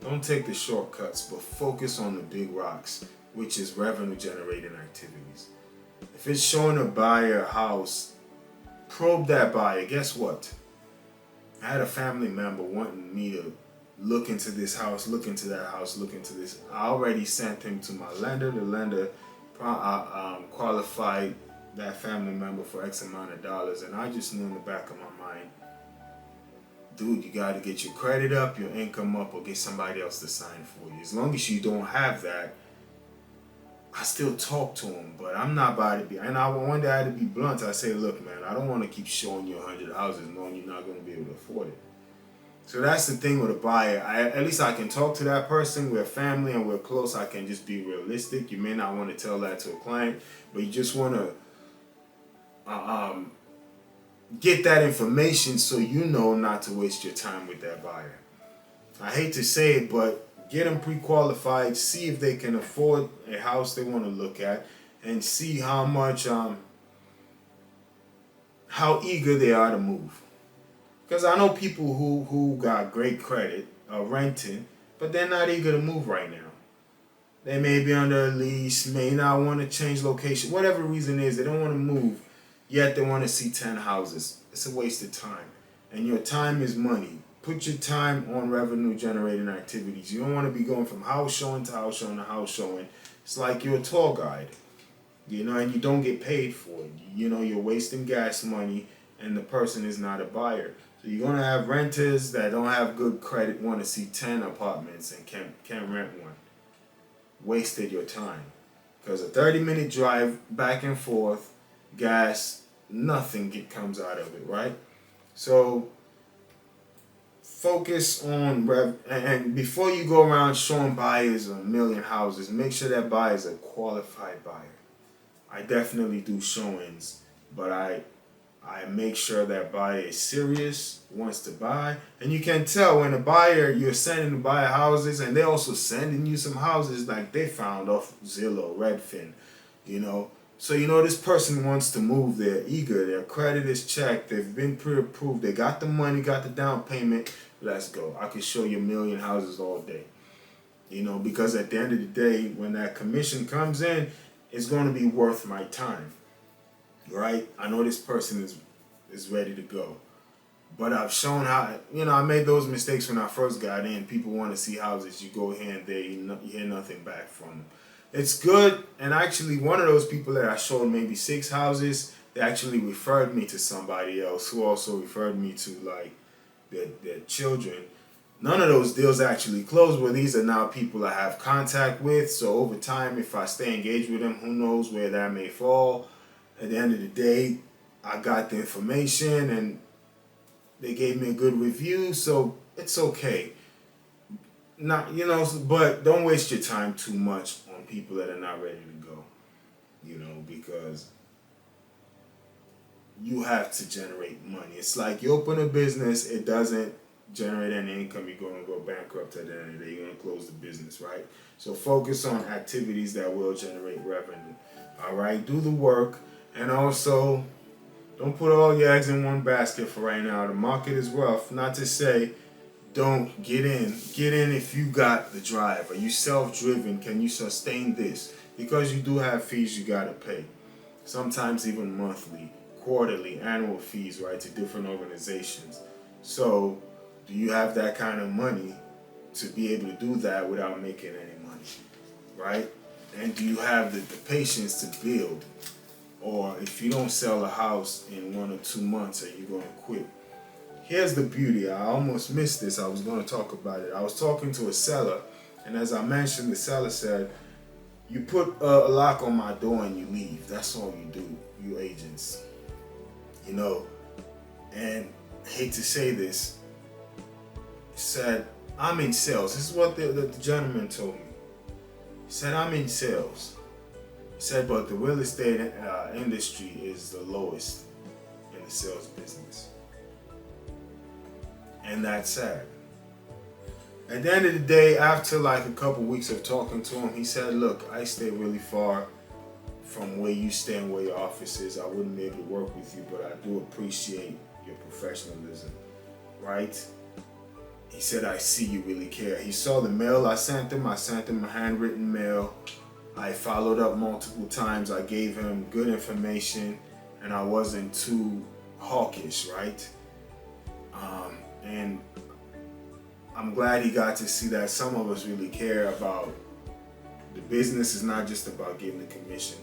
Speaker 1: Don't take the shortcuts, but focus on the big rocks, which is revenue generating activities. If it's showing a buyer a house, probe that buyer. Guess what? I had a family member wanting me to look into this house, look into that house, look into this. I already sent him to my lender. The lender qualified that family member for X amount of dollars, and I just knew in the back of my mind, dude, you got to get your credit up, your income up, or get somebody else to sign for you. As long as you don't have that, I still talk to him, but I'm not about to be. And one day I had to be blunt. I say, look, man, I don't want to keep showing you 100 houses knowing you're not going to be able to afford it. So that's the thing with a buyer. At least I can talk to that person. We're family and we're close. I can just be realistic. You may not want to tell that to a client, but you just want to get that information so you know not to waste your time with that buyer. I hate to say it, but get them pre-qualified, see if they can afford a house they want to look at, and see how much, how eager they are to move. Because I know people who got great credit are renting, but they're not eager to move right now. They may be under a lease, may not want to change location, whatever the reason is, they don't want to move, yet they want to see 10 houses. It's a waste of time. And your time is money. Put your time on revenue generating activities. You don't want to be going from house showing to house showing to house showing. It's like you're a tour guide, and you don't get paid for it. You're wasting gas money and the person is not a buyer. So you're going to have renters that don't have good credit, want to see 10 apartments and can't rent one. Wasted your time. Because a 30-minute drive back and forth, gas, nothing comes out of it, right? So focus on and before you go around showing buyers a million houses, make sure that buyer is a qualified buyer. I definitely do showings, but I make sure that buyer is serious, wants to buy, and you can tell when you're sending the buyer houses, and they're also sending you some houses like they found off Zillow, Redfin, So this person wants to move. They're eager. Their credit is checked. They've been pre-approved. They got the money, got the down payment. Let's go. I can show you a million houses all day. Because at the end of the day, when that commission comes in, it's going to be worth my time. Right? I know this person is ready to go. But I've shown how, I made those mistakes when I first got in. People want to see houses. You go here and there, you hear nothing back from them. It's good, and actually one of those people that I showed maybe 6 houses, they actually referred me to somebody else who also referred me to like their children. None of those deals actually closed, but these are now people I have contact with. So over time, if I stay engaged with them, who knows where that may fall. At the end of the day, I got the information and they gave me a good review, so it's okay. But don't waste your time too much on people that are not ready to go. Because you have to generate money. It's like you open a business, it doesn't generate any income, you're going to go bankrupt at the end of the day. You're going to close the business, right? So focus on activities that will generate revenue. All right, do the work, and also don't put all your eggs in one basket for right now. The market is rough. Not to say don't get in. Get in if you got the drive. Are you self-driven? Can you sustain this? Because you do have fees you got to pay. Sometimes even monthly, quarterly, annual fees, right, to different organizations. So do you have that kind of money to be able to do that without making any money, right? And do you have the patience to build? Or if you don't sell a house in 1 or 2 months, are you going to quit? Here's the beauty. I almost missed this. I was going to talk about it. I was talking to a seller, and as I mentioned, the seller said, you put a lock on my door and you leave. That's all you do, you agents. You know, and I hate to say this, he said, I'm in sales. This is what the gentleman told me. He said, I'm in sales. He said, but the real estate industry is the lowest in the sales business. And that's sad. At the end of the day, after like a couple weeks of talking to him, he said, look, I stay really far from where you stay and where your office is. I wouldn't be able to work with you, but I do appreciate your professionalism, right? He said, I see you really care. He saw the mail I sent him. I sent him a handwritten mail. I followed up multiple times. I gave him good information, and I wasn't too hawkish, right? And I'm glad he got to see that some of us really care about the business. Is not just about getting the commission.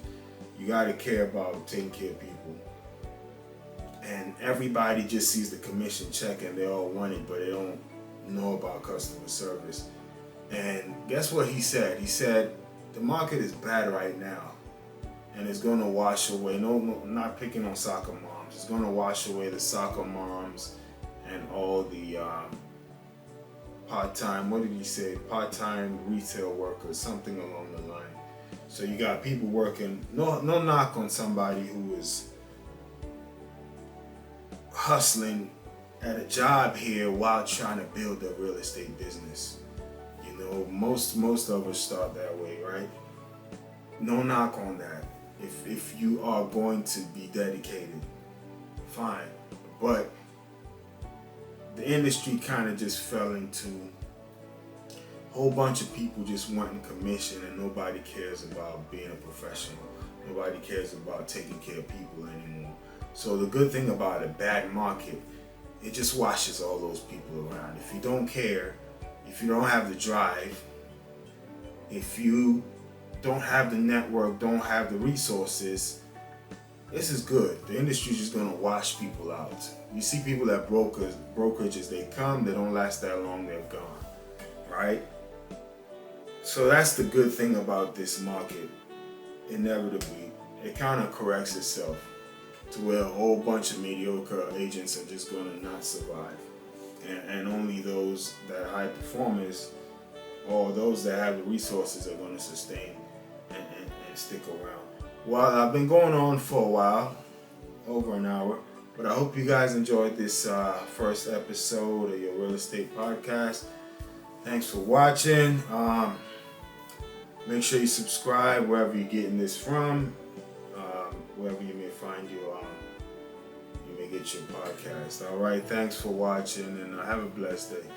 Speaker 1: You got to care about taking care of people. And everybody just sees the commission check and they all want it, but they don't know about customer service. And guess what he said? He said, the market is bad right now, and it's going to wash away. No, not picking on soccer moms. It's going to wash away the soccer moms and all the part-time, what did he say? Part-time retail workers, something along the line. So you got people working, no knock on somebody who is hustling at a job here while trying to build a real estate business. You know, most of us start that way, right? No knock on that. If you are going to be dedicated, fine. But the industry kind of just fell into a whole bunch of people just wanting commission, and nobody cares about being a professional. Nobody cares about taking care of people anymore. So the good thing about a bad market, it just washes all those people around. If you don't care, if you don't have the drive, if you don't have the network, don't have the resources, this is good. The industry is just going to wash people out. You see people at brokerages, they come, they don't last that long, they're gone, right? So that's the good thing about this market. Inevitably, it kind of corrects itself to where a whole bunch of mediocre agents are just going to not survive. And only those that are high performers or those that have the resources are going to sustain and stick around. Well, I've been going on for a while, over an hour, but I hope you guys enjoyed this first episode of your real estate podcast. Thanks for watching. Make sure you subscribe wherever you're getting this from, wherever you may find you may get your podcast. All right, thanks for watching, and have a blessed day.